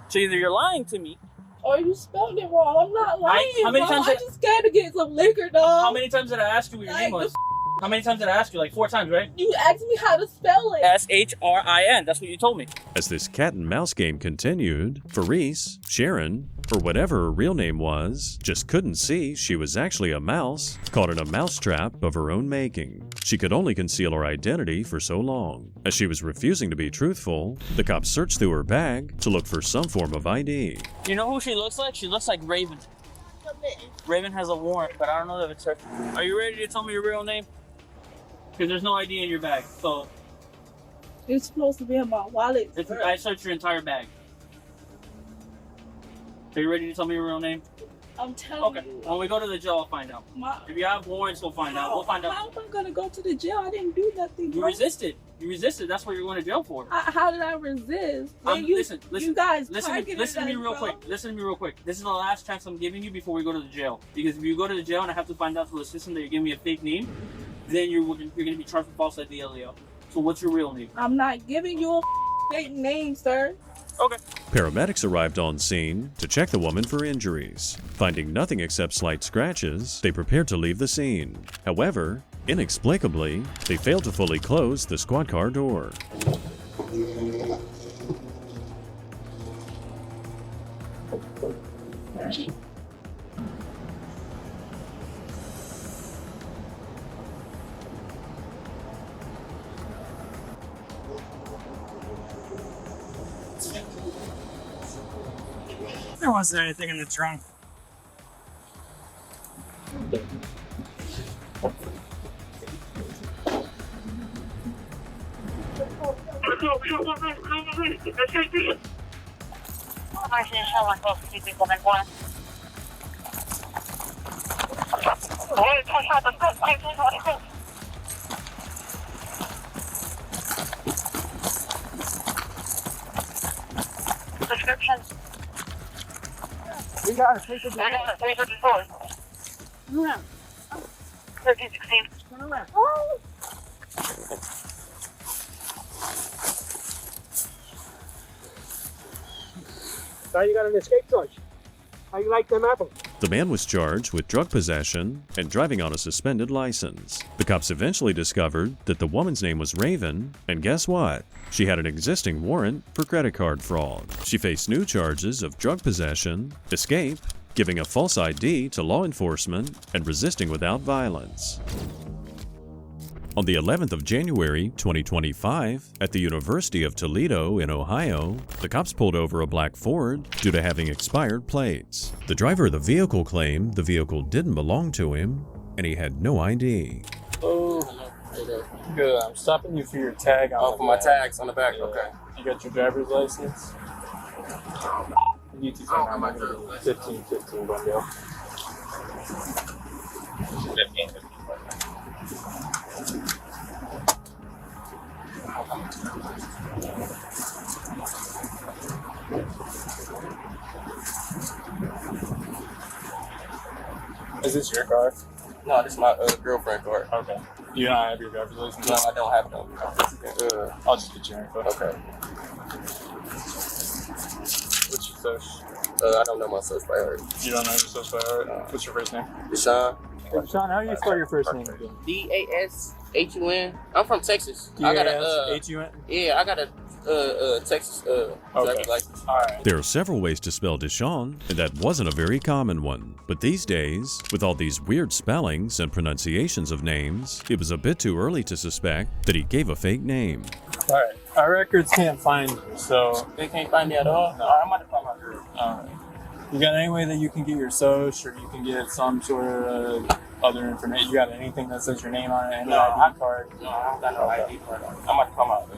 So either you're lying to me, or you spelled it wrong. I'm not lying, how many times I just scared to get some liquor, dog. How many times did I ask you what your name was? How many times did I ask you? Like 4 times, right? You asked me how to spell it. S-H-R-I-N. That's what you told me. As this cat and mouse game continued, Faris, Sharon, or whatever her real name was, just couldn't see she was actually a mouse, caught in a mousetrap of her own making. She could only conceal her identity for so long. As she was refusing to be truthful, the cops searched through her bag to look for some form of ID. You know who she looks like? She looks like Raven. Raven has a warrant, but I don't know if it's her. Are you ready to tell me your real name? Because there's no ID in your bag, so... It's supposed to be in my wallet. I searched your entire bag. Are you ready to tell me your real name? I'm telling you. Okay, when we go to the jail, I'll find out. If you have warrants, we'll find out. We'll find out. How am I going to go to the jail? I didn't do nothing. You resisted. You resisted. That's what you're going to jail for. How did I resist? Listen. You guys listen to me real quick. Listen to me real quick. This is the last chance I'm giving you before we go to the jail. Because if you go to the jail and I have to find out through the system that you're giving me a fake name, then you're going to be charged with false IDLEO. So what's your real name? I'm not giving you a fake name, sir. Okay. Paramedics arrived on scene to check the woman for injuries. Finding nothing except slight scratches, they prepared to leave the scene. However, inexplicably, they failed to fully close the squad car door. There wasn't anything in the trunk. Description. We got a 354. Turn around. 1316. Turn around. Now you got an escape charge. How you like them apples? The man was charged with drug possession and driving on a suspended license. The cops eventually discovered that the woman's name was Raven, and guess what? She had an existing warrant for credit card fraud. She faced new charges of drug possession, escape, giving a false ID to law enforcement, and resisting without violence. On the 11th of January 2025, at the University of Toledo in Ohio, the cops pulled over a black Ford due to having expired plates. The driver of the vehicle claimed the vehicle didn't belong to him, and he had no ID. Oh, good. I'm stopping you for your tag on for my tags on the back. Yeah. Okay. You got your driver's license? You two I'm not going to 1515 Glendale. 15. Is this your car? No, this is my girlfriend car. Okay. You don't have your driver's license? No, I don't have it on me. I'll just get your info. Okay. What's your social? I don't know my social by heart. You don't know your social by heart? What's your first name? Deshaun. Hey, Deshaun, how do you spell your first name again? DASHUN. I'm from Texas. I got a DASHUN? Yeah, I got a Texas driver's license. All right. There are several ways to spell Deshaun, and that wasn't a very common one. But these days, with all these weird spellings and pronunciations of names, it was a bit too early to suspect that he gave a fake name. All right. Our records can't find you, so... They can't find me at all? No. I'm about to call my girl. All right. You got any way that you can get your social, or you can get some sort of other information? You got anything that says your name on it, any ID card? No, I don't got no ID card. I'm about to come out.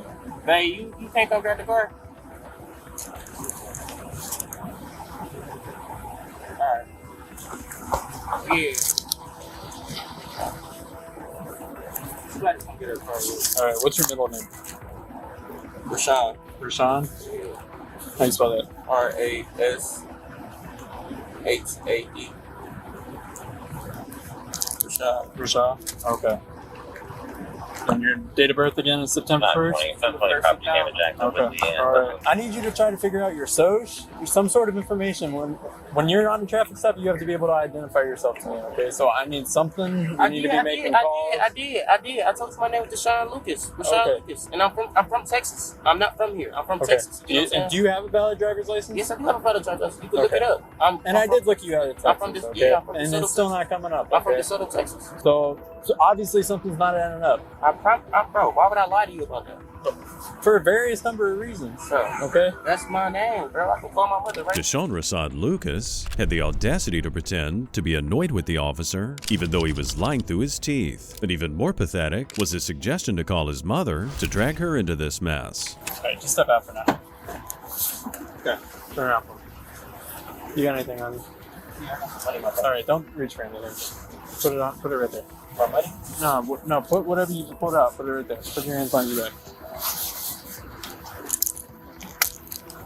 Babe, you can't go grab the car? Alright. Yeah. You gotta come get her car. All right. What's your middle name? Rashawn. Rashawn? How you spell that? RASHAE. Rashawn. Rashawn? Okay. And your date of birth again is September 1st? Okay. All right. I need you to try to figure out your SOS, some sort of information. When you're on a traffic stop, you have to be able to identify yourself to me, okay? So I need something. You need to be making calls. I did. I told you my name was Deshaun Lucas. Lucas. And I'm from Texas. I'm not from here. I'm from Texas. You know what I'm Do you have a valid driver's license? Yes, I do have a valid driver's license. You can look it up. I did look you out of Texas, I'm from okay? Yeah, I'm from and DeSoto, it's still not coming up, I'm from okay? DeSoto, Texas. So obviously something's not adding up. Bro, why would I lie to you about that? For a various number of reasons, okay? That's my name, bro. I can call my mother right Deshaun Rasad Lucas had the audacity to pretend to be annoyed with the officer, even though he was lying through his teeth. And even more pathetic was his suggestion to call his mother to drag her into this mess. All right, just step out for now. Okay, turn around for me. You got anything on you? All right, don't reach for anything. Just put it right there. No, put whatever you pulled out. Put it right there. Put your hands behind your back.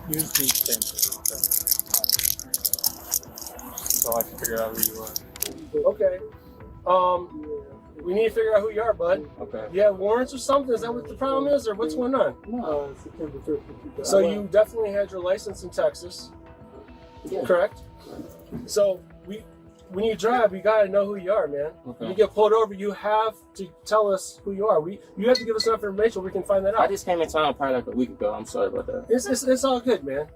Use these things. So I can figure out who you are. Okay. We need to figure out who you are, bud. Okay. You have warrants or something? Is that what the problem is, or what's going on? No, September 5th. So you definitely had your license in Texas, correct? So when you drive, we gotta know who you are, man. Okay. When you get pulled over, you have to tell us who you are. You have to give us enough information where we can find that out. I just came in town probably like a week ago. I'm sorry about that. It's all good, man.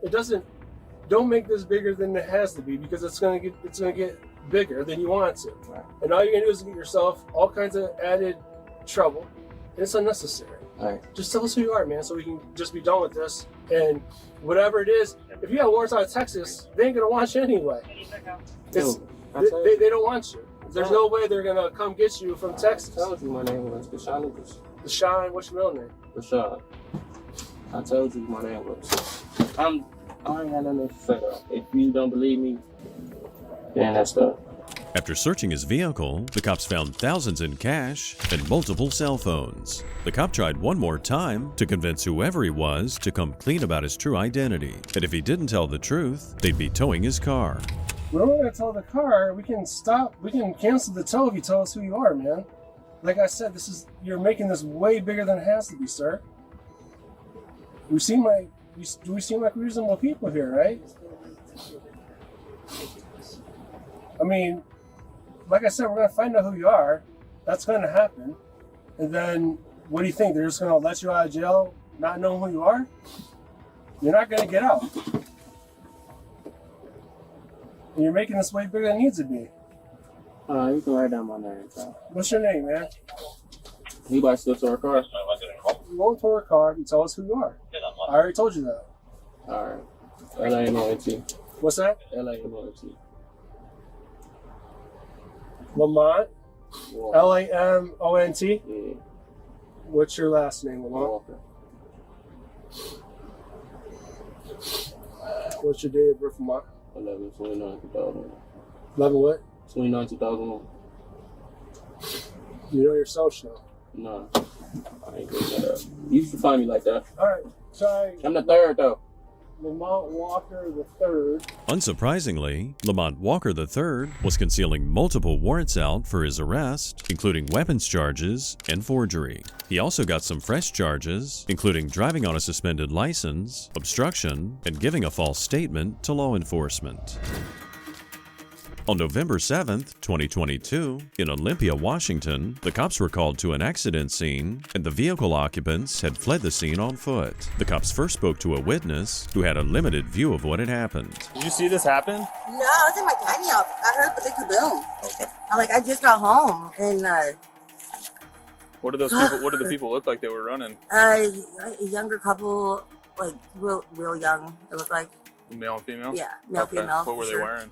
Don't make this bigger than it has to be, because it's gonna get bigger than you want it to. Right. And all you're gonna do is get yourself all kinds of added trouble, and it's unnecessary. All right. Just tell us who you are, man, so we can just be done with this. And whatever it is, if you have warrants out of Texas, they ain't gonna want you anyway. They don't want you. There's no way they're gonna come get you from Texas. I told you my name was Deshaun. Deshaun, what's your real name? Deshaun. I told you my name was. I ain't got nothing to say though. If you don't believe me, then that's stuff. After searching his vehicle, the cops found thousands in cash and multiple cell phones. The cop tried one more time to convince whoever he was to come clean about his true identity, and if he didn't tell the truth, they'd be towing his car. We're not gonna tow the car. We can cancel the tow if you tell us who you are, man. Like I said, you're making this way bigger than it has to be, sir. We seem like reasonable people here, right? I mean, like I said, we're gonna find out who you are. That's gonna happen. And then, what do you think? They're just gonna let you out of jail, not knowing who you are? You're not gonna get out. And you're making this way bigger than it needs to be. You can write down my name, bro. What's your name, man? Anybody still to our car? You won't tow our car. You tell us who you are. I already told you that. Alright. L-A-M-O-N-T. What's that? L-A-M-O-N-T. Lamont. Walker. Lamont. Yeah. What's your last name, Lamont? Walker. What's your date of birth, Lamont? 11/29/2001. 11 what? 29/2001. You know your social? No. I ain't getting that up. You used to find me like that. Alright, try I'm the third though. Lamont Walker III. Unsurprisingly, Lamont Walker III was concealing multiple warrants out for his arrest, including weapons charges and forgery. He also got some fresh charges, including driving on a suspended license, obstruction, and giving a false statement to law enforcement. On November 7th, 2022, in Olympia, Washington, the cops were called to an accident scene, and the vehicle occupants had fled the scene on foot. The cops first spoke to a witness who had a limited view of what had happened. Did you see this happen? No, I was in my tiny house. I heard the big kaboom. I just got home, and What do those people? What do the people look like they were running? a younger couple, like real young. It looked like Male and female. Yeah, male, female, What were for they sure. wearing?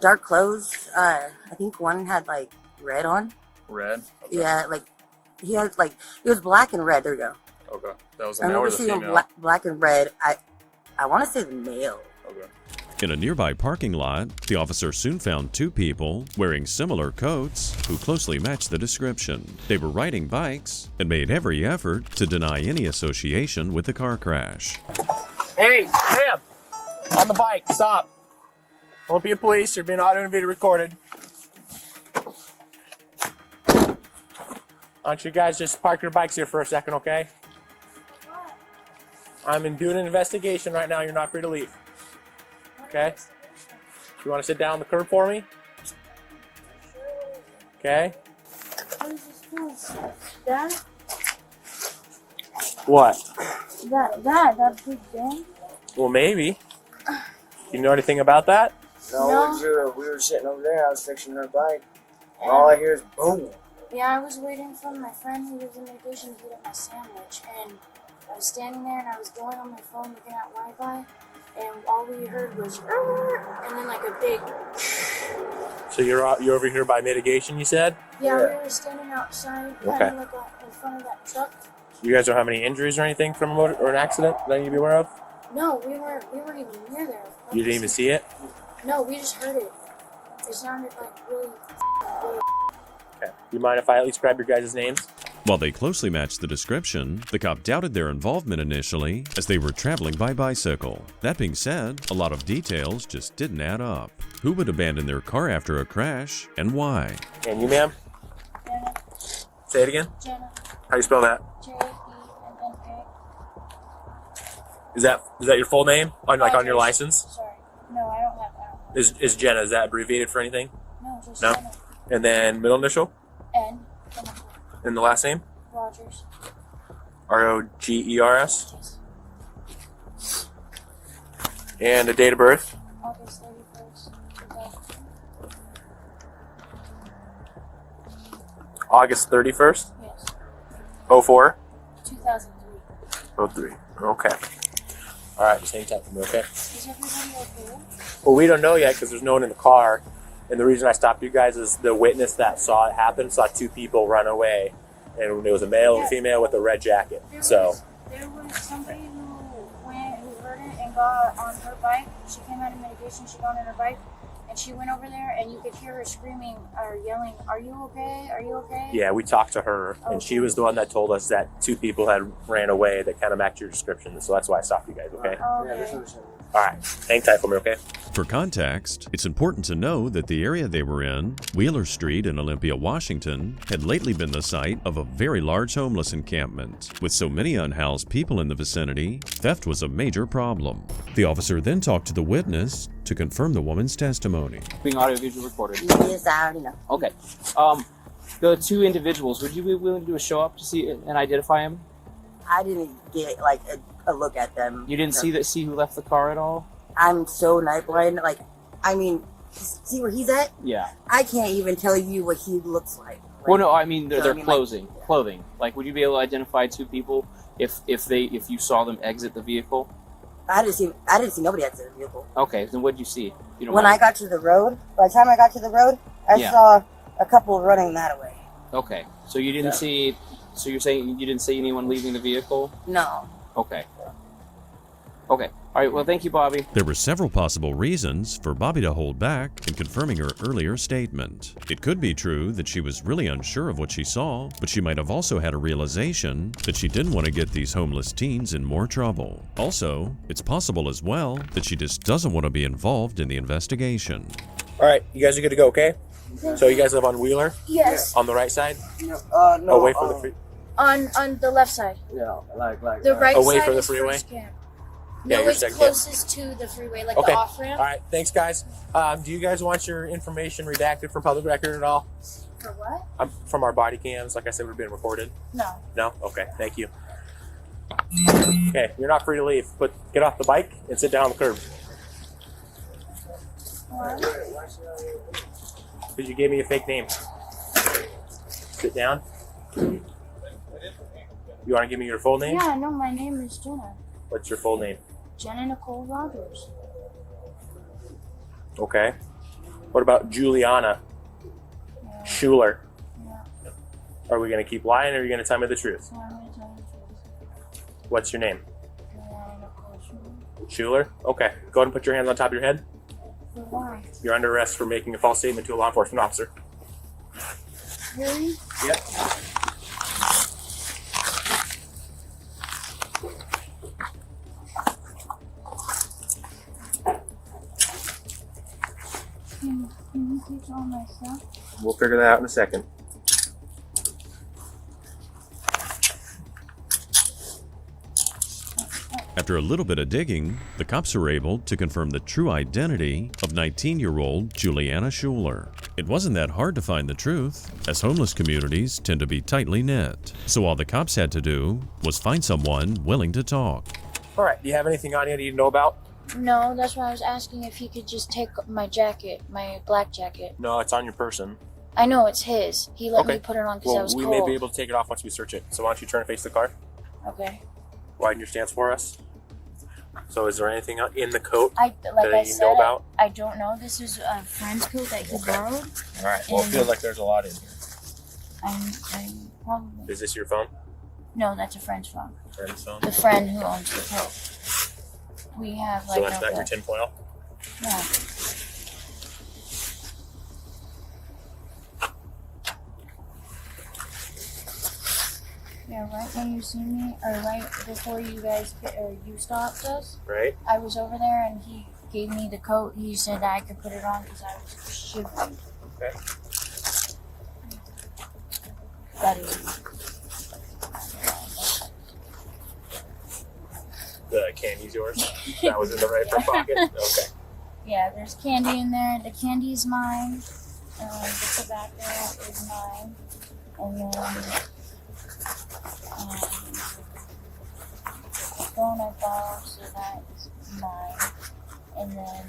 Dark clothes. I think one had like red on. Red. Okay. Yeah, like he had it was black and red. There we go. Okay, that was I the male or remember the seeing female. black and red. I want to say the male. Okay. In a nearby parking lot, the officer soon found two people wearing similar coats who closely matched the description. They were riding bikes and made every effort to deny any association with the car crash. Hey, ma'am! On the bike, stop! Olympia Police, you're being audio and video recorded. Why don't you guys just park your bikes here for a second, okay? I'm doing an investigation right now. You're not free to leave. Okay? You want to sit down on the curb for me? Okay? Dad? What? That big thing? Well, maybe. You know anything about that? No. We were sitting over there. I was fixing her bike. And all I hear is boom. Yeah, I was waiting for my friend who lives in vacation to get up my sandwich, and I was standing there and I was going on my phone looking at Wi-Fi, and all we heard was and then like a big. So you're over here by mitigation, you said? Yeah, we were standing outside, kind Okay. of like in front of that truck. You guys don't have any injuries or anything from a motor or an accident that you need to be aware of? No, we weren't even near there. You didn't even see it? No, we just heard it. It sounded like really. Okay. Do you mind if I at least grab your guys' names? While they closely matched the description, the cop doubted their involvement initially as they were traveling by bicycle. That being said, a lot of details just didn't add up. Who would abandon their car after a crash and why? And you, ma'am? Jenna. Say it again? Jenna. How do you spell that? J-E-N-N-A. Is that your full name? On your license? Sorry. No, I don't have that. Is Jenna, is that abbreviated for anything? No, just No? Jenna. And then middle initial? N. And the last name? Rogers. R-O-G-E-R-S? And a date of birth? August 31st. 2003. August 31st? Yes. 04? 2003. 03. Okay. All right, just hang tight for me, okay? Is everybody okay? Well, we don't know yet because there's no one in the car. And the reason I stopped you guys is the witness that saw it happen saw two people run away. And it was a male and a female with a red jacket. There So, was somebody who heard it and got on her bike. She came out of mitigation, she got on her bike, and she went over there, and you could hear her screaming or yelling, "Are you okay? Are you okay?" yeah, we talked to her, and she was the one that told us that two people had ran away that kind of matched your description. So that's why I stopped you guys, okay? Okay. All right, hang tight for me, okay? For context, it's important to know that the area they were in, Wheeler Street in Olympia, Washington, had lately been the site of a very large homeless encampment. With so many unhoused people in the vicinity, theft was a major problem. The officer then talked to the witness to confirm the woman's testimony. Being audio-visual recorded. Yes, I already know. Okay. The two individuals, would you be willing to do a show up to see and identify them? I didn't get like a look at them. You didn't see who left the car at all? I'm so night blind. Like, I mean, see where he's at? Yeah. I can't even tell you what he looks like. Well, no, I mean So, their I mean, clothing. Clothing. Like, would you be able to identify two people if you saw them exit the vehicle? I didn't see nobody exit the vehicle. Okay, then what did you see? You don't When mind? I got to the road, by the time I got to the road, I Yeah. saw a couple running that way. Okay, so you didn't see. So you're saying you didn't see anyone leaving the vehicle? No. Okay. Okay. All right. Well, thank you, Bobby. There were several possible reasons for Bobby to hold back in confirming her earlier statement. It could be true that she was really unsure of what she saw, but she might have also had a realization that she didn't want to get these homeless teens in more trouble. Also, it's possible as well that she just doesn't want to be involved in the investigation. All right, you guys are good to go, okay? So you guys live on Wheeler? Yes. On the right side? No. Away from the free. On the left side. Yeah, like The right away side from the is freeway. first camp. Yeah, No, you're it's second camp. closest to the freeway, like Okay. the off ramp. All right, thanks, guys. Do you guys want your information redacted from public record at all? For what? From our body cams, like I said, we're being recorded. No. No? Okay, thank you. Okay, you're not free to leave, but get off the bike and sit down on the curb. Because you gave me a fake name. Sit down. You want to give me your full name? Yeah, no, my name is Jenna. What's your full name? Jenna Nicole Rogers. Okay. What about Juliana Schuler? Yeah. Are we going to keep lying or are you going to tell me the truth? So I'm gonna tell you the truth. What's your name? Jenna Nicole Schuler. Schuler? Okay. Go ahead and put your hands on top of your head. For why? You're under arrest for making a false statement to a law enforcement officer. Really? Yep. Can you take all my stuff? We'll figure that out in a second. After a little bit of digging, the cops were able to confirm the true identity of 19-year-old Juliana Schuler. It wasn't that hard to find the truth, as homeless communities tend to be tightly knit. So all the cops had to do was find someone willing to talk. All right. Do you have anything on you that you know about? No, that's why I was asking if he could just take my jacket, my black jacket. No, it's on your person. I know it's his. He let me put it on because I was we cold. may be able to take it off once we search it. So why don't you turn and face the car? Okay. Widen your stance for us. So is there anything in the coat I that you know about? I don't know. This is a friend's coat that he borrowed. All right. Well, it And- feels like there's a lot in here. I'm probably. Is this your phone? No, that's a friend's phone. Friend's phone? The friend who owns the coat. We have like. So that's not your notebook. tinfoil? No. Yeah, right when you see me, or right before you guys, or you stopped us. Right. I was over there and he gave me the coat. He said that I could put it on because I was shivering. Okay. That is. The candy's yours? That was in the right front pocket? Okay. Yeah, there's candy in there. The candy is mine. The tobacco is mine. And then phone I bought, so that's mine. And then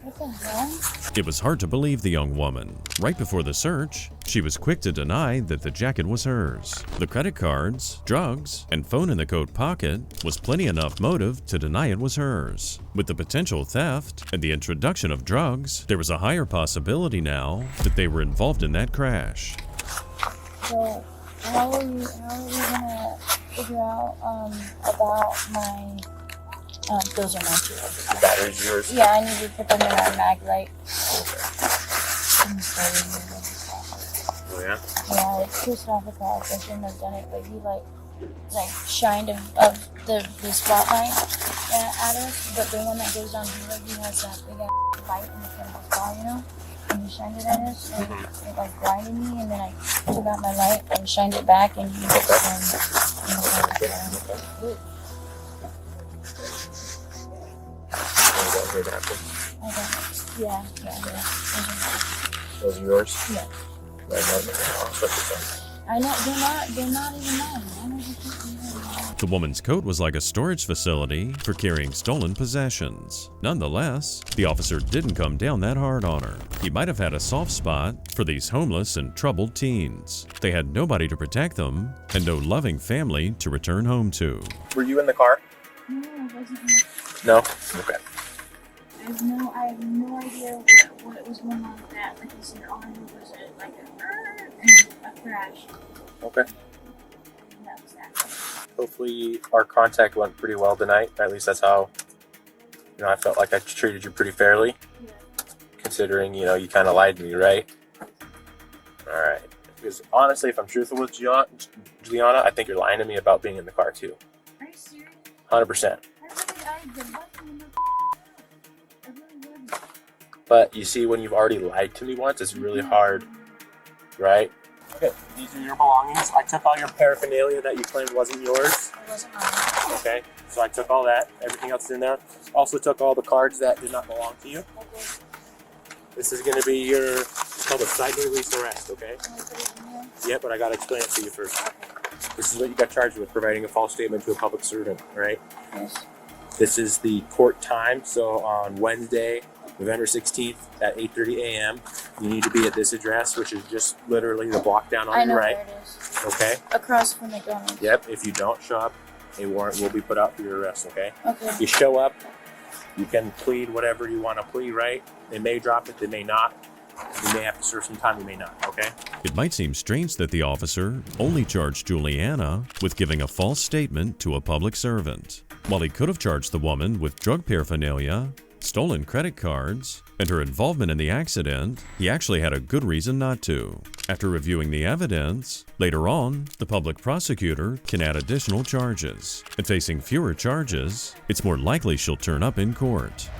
what the hell? It was hard to believe the young woman. Right before the search, she was quick to deny that the jacket was hers. The credit cards, drugs, and phone in the coat pocket was plenty enough motive to deny it was hers. With the potential theft and the introduction of drugs, there was a higher possibility now that they were involved in that crash. So how are we gonna figure out about my those are my two. The battery's yours? Yeah, I need to put them in our mag light. Oh yeah? Yeah, it pissed off the cop. I shouldn't have done it, but he like shined of the spotlight at us. But the one that goes on here, he has that big ass light in the front of the car, you know? And he shined it at us, and it like blinded me, and then I took out my light and shined it back, and he yeah. Those are yours? Yeah. I know, they're not even mine. I know they keep them. The woman's coat was like a storage facility for carrying stolen possessions. Nonetheless, the officer didn't come down that hard on her. He might have had a soft spot for these homeless and troubled teens. They had nobody to protect them and no loving family to return home to. Were you in the car? No, I wasn't. No? Okay. I have no idea what was going on with that. Like I said, all I knew was a crash. Okay. And that was that. Hopefully our contact went pretty well tonight. At least that's how, I felt like I treated you pretty fairly. Yeah. Considering, you kind of lied to me, right? All right. Because honestly, if I'm truthful with Juliana, I think you're lying to me about being in the car too. Are you serious? 100%. I But you see, when you've already lied to me once, it's really hard, right? Okay, these are your belongings. I took all your paraphernalia that you claimed wasn't yours. It wasn't mine. Okay, so I took all that. Everything else is in there. Also took all the cards that did not belong to you. Okay. This is going to be your, it's called a side release arrest, okay? Yeah, but I got to explain it to you first. Okay. This is what you got charged with, providing a false statement to a public servant, right? Yes. This is the court time, so on Wednesday, November 16th at 8:30 a.m. You need to be at this address, which is just literally the block down on your right. I know where it is. Okay? Across from McDonald's. Yep, if you don't show up, a warrant will be put out for your arrest, okay? Okay. You show up, you can plead whatever you want to plead, right? They may drop it, they may not. You may have to serve some time, you may not, okay? It might seem strange that the officer only charged Juliana with giving a false statement to a public servant, while he could have charged the woman with drug paraphernalia, stolen credit cards, and her involvement in the accident. He actually had a good reason not to. After reviewing the evidence, later on, the public prosecutor can add additional charges. And facing fewer charges, it's more likely she'll turn up in court.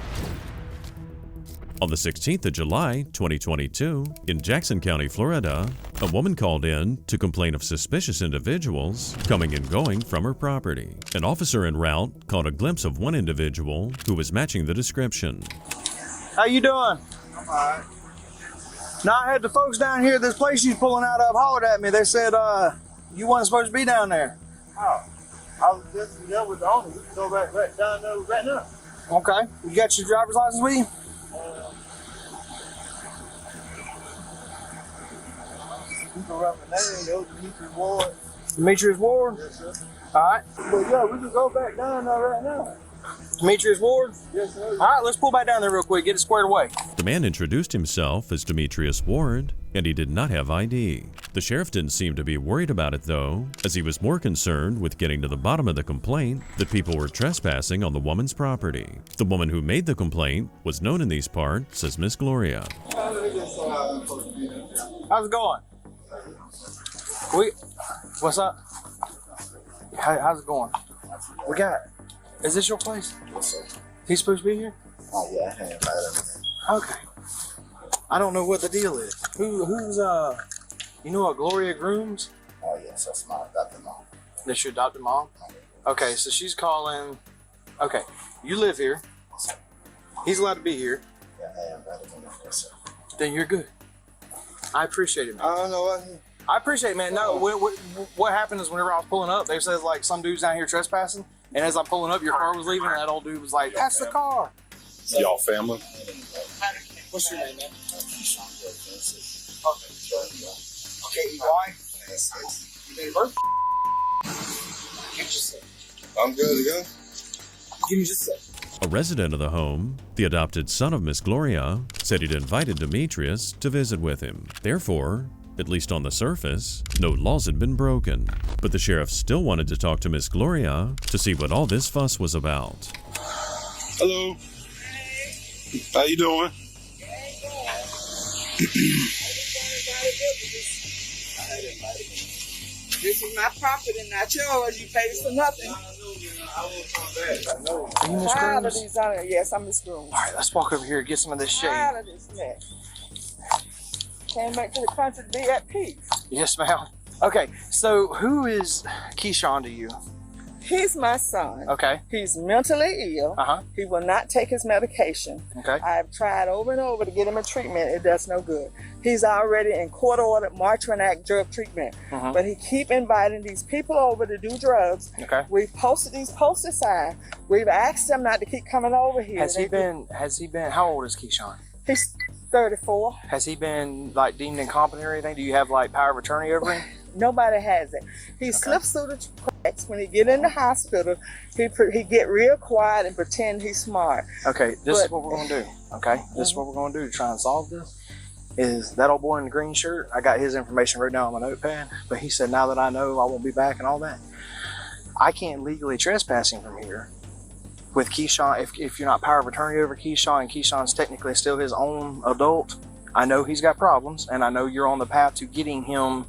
On the 16th of July, 2022, in Jackson County, Florida, a woman called in to complain of suspicious individuals coming and going from her property. An officer en route caught a glimpse of one individual who was matching the description. How you doing? I'm alright. Now, I had the folks down here, this place you pulling out of, hollered at me. They said, you wasn't supposed to be down there. Oh, I was just there with the owner. We can go right down there right now. Okay. You got your driver's license with you? You can write my name, though, Demetrius Ward. Demetrius Ward? Yes, sir. Alright. But yeah, we can go back down there right now. Demetrius Ward? Yes, sir. Alright, let's pull back down there real quick, get it squared away. The man introduced himself as Demetrius Ward and he did not have ID. The sheriff didn't seem to be worried about it though, as he was more concerned with getting to the bottom of the complaint that people were trespassing on the woman's property. The woman who made the complaint was known in these parts as Miss Gloria. How's it going? What's up? How's it going? Is this your place? Yes, sir. He's supposed to be here? Oh, yeah, I have everything. Okay. I don't know what the deal is. Who's you know what Gloria grooms? Oh, yes, that's my adopted mom. That's your adopted mom? Okay, so she's calling. Okay, you live here. He's allowed to be here. Yeah, I have everything. Yes, sir. Then you're good. I appreciate it, man. I don't know what. I appreciate it, man. No, what happened is whenever I was pulling up, they said like some dude's down here trespassing, and as I'm pulling up, your car was leaving, and that old dude was like, "That's the car." Y'all family? What's your name, man? Okay, why? You date of birth? I'm good to go. Give me just a sec. A resident of the home, the adopted son of Miss Gloria, said he'd invited Demetrius to visit with him. Therefore, at least on the surface, no laws had been broken. But the sheriff still wanted to talk to Miss Gloria to see what all this fuss was about. Hello. How you doing? This is my property, not yours. You paid for nothing. Are you Miss Tired of Grooms? these out here. Yes, I'm Miss Grooms. All right, let's walk over here and get some of this shade. Tired of this mess. Came back to the country to be at peace. Yes, ma'am. Okay, so who is Keyshawn to you? He's my son. Okay. He's mentally ill. He will not take his medication. Okay. I've tried over and over to get him a treatment. It does no good. He's already in court-ordered Marchman Act drug treatment. But he keep inviting these people over to do drugs. Okay. We've posted these poster signs. We've asked them not to keep coming over here. Has he been, how old is Keyshawn? He's 34. Has he been like deemed incompetent or anything? Do you have like power of attorney over him? Nobody has it. He slips through the cracks. When he get in the hospital, he get real quiet and pretend he's smart. Okay, this is what we're gonna do. Okay, this is what we're gonna do to try and solve this. Is that old boy in the green shirt? I got his information written down on my notepad, but he said now that I know I won't be back and all that, I can't legally trespass him from here. With Keyshawn, if you're not power of attorney over Keyshawn, and Keyshawn's technically still his own adult, I know he's got problems, and I know you're on the path to getting him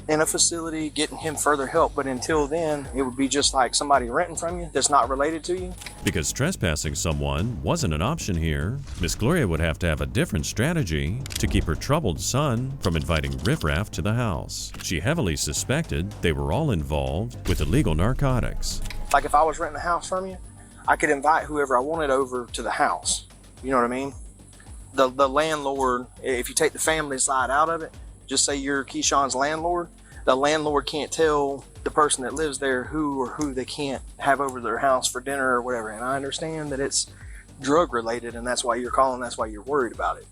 in a facility, getting him further help. But until then, it would be just like somebody renting from you that's not related to you. Because trespassing someone wasn't an option here, Miss Gloria would have to have a different strategy to keep her troubled son from inviting riffraff to the house. She heavily suspected they were all involved with illegal narcotics. Like if I was renting a house from you, I could invite whoever I wanted over to the house. You know what I mean? The landlord, if you take the family side out of it, just say you're Keyshawn's landlord, the landlord can't tell the person that lives there who they can't have over their house for dinner or whatever. And I understand that it's drug related and that's why you're calling, that's why you're worried about it.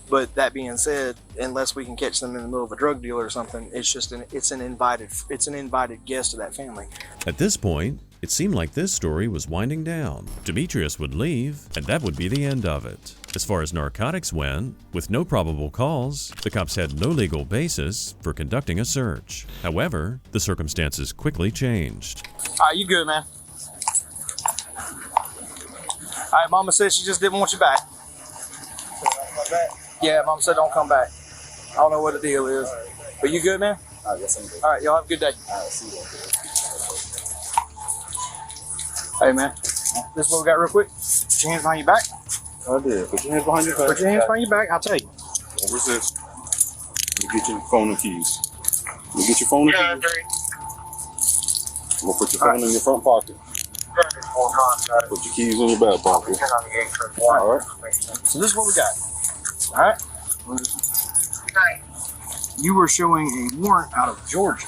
But that being said, unless we can catch them in the middle of a drug deal or something, it's an invited guest of that family. At this point, it seemed like this story was winding down. Demetrius would leave, and that would be the end of it. As far as narcotics went, with no probable cause, the cops had no legal basis for conducting a search. However, the circumstances quickly changed. All right, you good, man? All right, Mama said she just didn't want you back. Yeah, Mama said don't come back. I don't know what the deal is. But you good, man? Oh, yes, I'm good. All right, y'all have a good day. All right, see you. Hey, man. This is what we got real quick. Put your hands behind your back. I did. Put your hands behind your back. Put your hands behind your back. I'll tell you. What's this? Let me get your phone and keys. Let me get your phone and keys. I'm going to put your phone in your front pocket. Put your keys in your back pocket. All right. So this is what we got. All right. You were showing a warrant out of Georgia.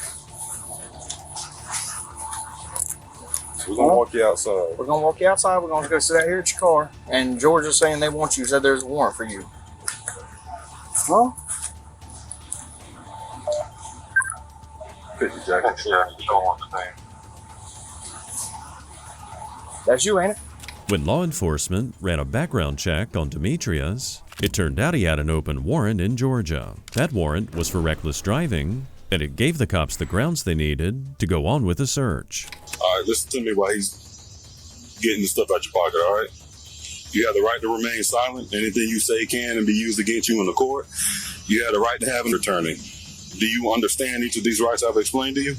We're going to walk you outside. We're going to walk you outside. We're going to go sit out here at your car. And Georgia's saying they want you. Said there's a warrant for you. Well, 50 jacket. Yeah, you don't want the name. That's you, ain't it? When law enforcement ran a background check on Demetrius, It turned out he had an open warrant in Georgia. That warrant was for reckless driving, and it gave the cops the grounds they needed to go on with the search. All right, listen to me while he's getting the stuff out your pocket, all right? You have the right to remain silent. Anything you say can and be used against you in the court. You have the right to have an attorney. Do you understand each of these rights I've explained to you?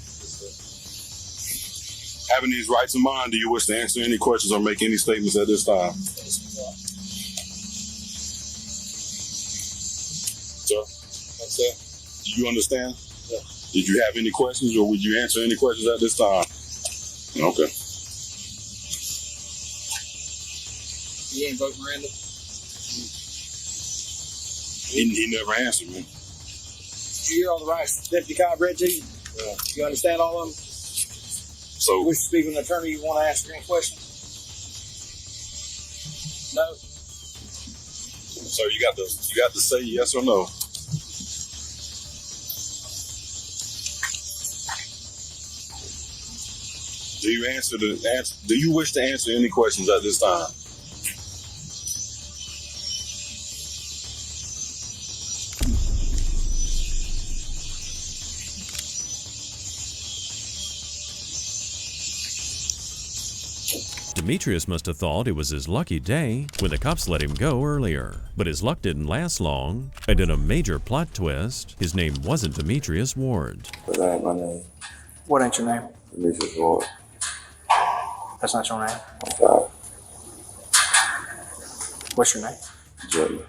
Having these rights in mind, do you wish to answer any questions or make any statements at this time? Sir? That's it. Do you understand? Yeah. Did you have any questions or would you answer any questions at this time? Okay. You ain't vote Miranda? He never answered me. Did you hear all the rights Deputy Cobb read to you? Yeah. You understand all of them? So, you wish to speak with an attorney, you want to ask her any questions? No. So you got to say yes or no. Do you wish to answer any questions at this time? Demetrius must have thought it was his lucky day when the cops let him go earlier. But his luck didn't last long, and in a major plot twist, his name wasn't Demetrius Ward. But that ain't my name. What ain't your name? Demetrius Ward. That's not your name? I'm sorry. What's your name? Jeremy.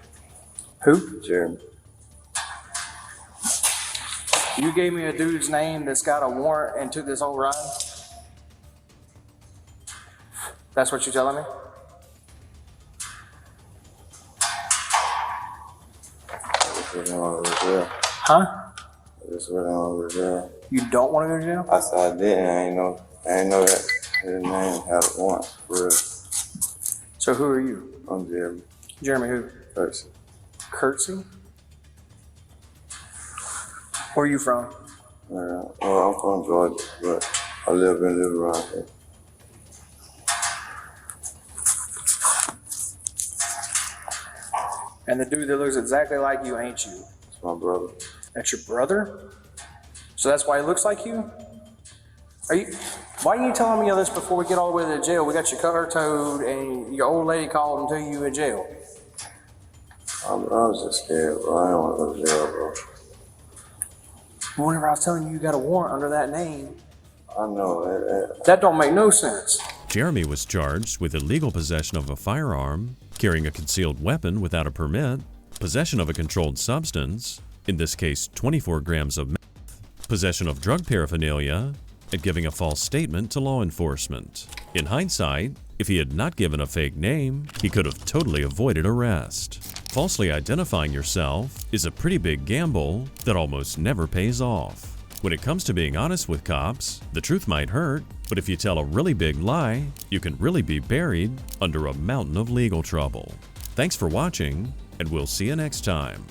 Who? Jeremy. You gave me a dude's name that's got a warrant and took this whole ride? That's what you're telling me? Huh? Just went over there. You don't want to go to jail? I said I didn't. I ain't know that his name had a warrant for real. So who are you? I'm Jeremy. Jeremy who? Curtsy. Curtsy? Where are you from? Well, I'm from Georgia, but I live around here. And the dude that looks exactly like you ain't you? It's my brother. That's your brother? So that's why he looks like you? Why are you telling me all this before we get all the way to the jail? We got your car towed and your old lady called and took you in jail. I was just scared, bro. I don't want to go to jail, bro. Whenever I was telling you got a warrant under that name. I know. That don't make no sense. Jeremy was charged with illegal possession of a firearm, carrying a concealed weapon without a permit, possession of a controlled substance, in this case 24 grams of meth, possession of drug paraphernalia, and giving a false statement to law enforcement. In hindsight, if he had not given a fake name, he could have totally avoided arrest. Falsely identifying yourself is a pretty big gamble that almost never pays off. When it comes to being honest with cops, the truth might hurt, but if you tell a really big lie, you can really be buried under a mountain of legal trouble. Thanks for watching, and we'll see you next time.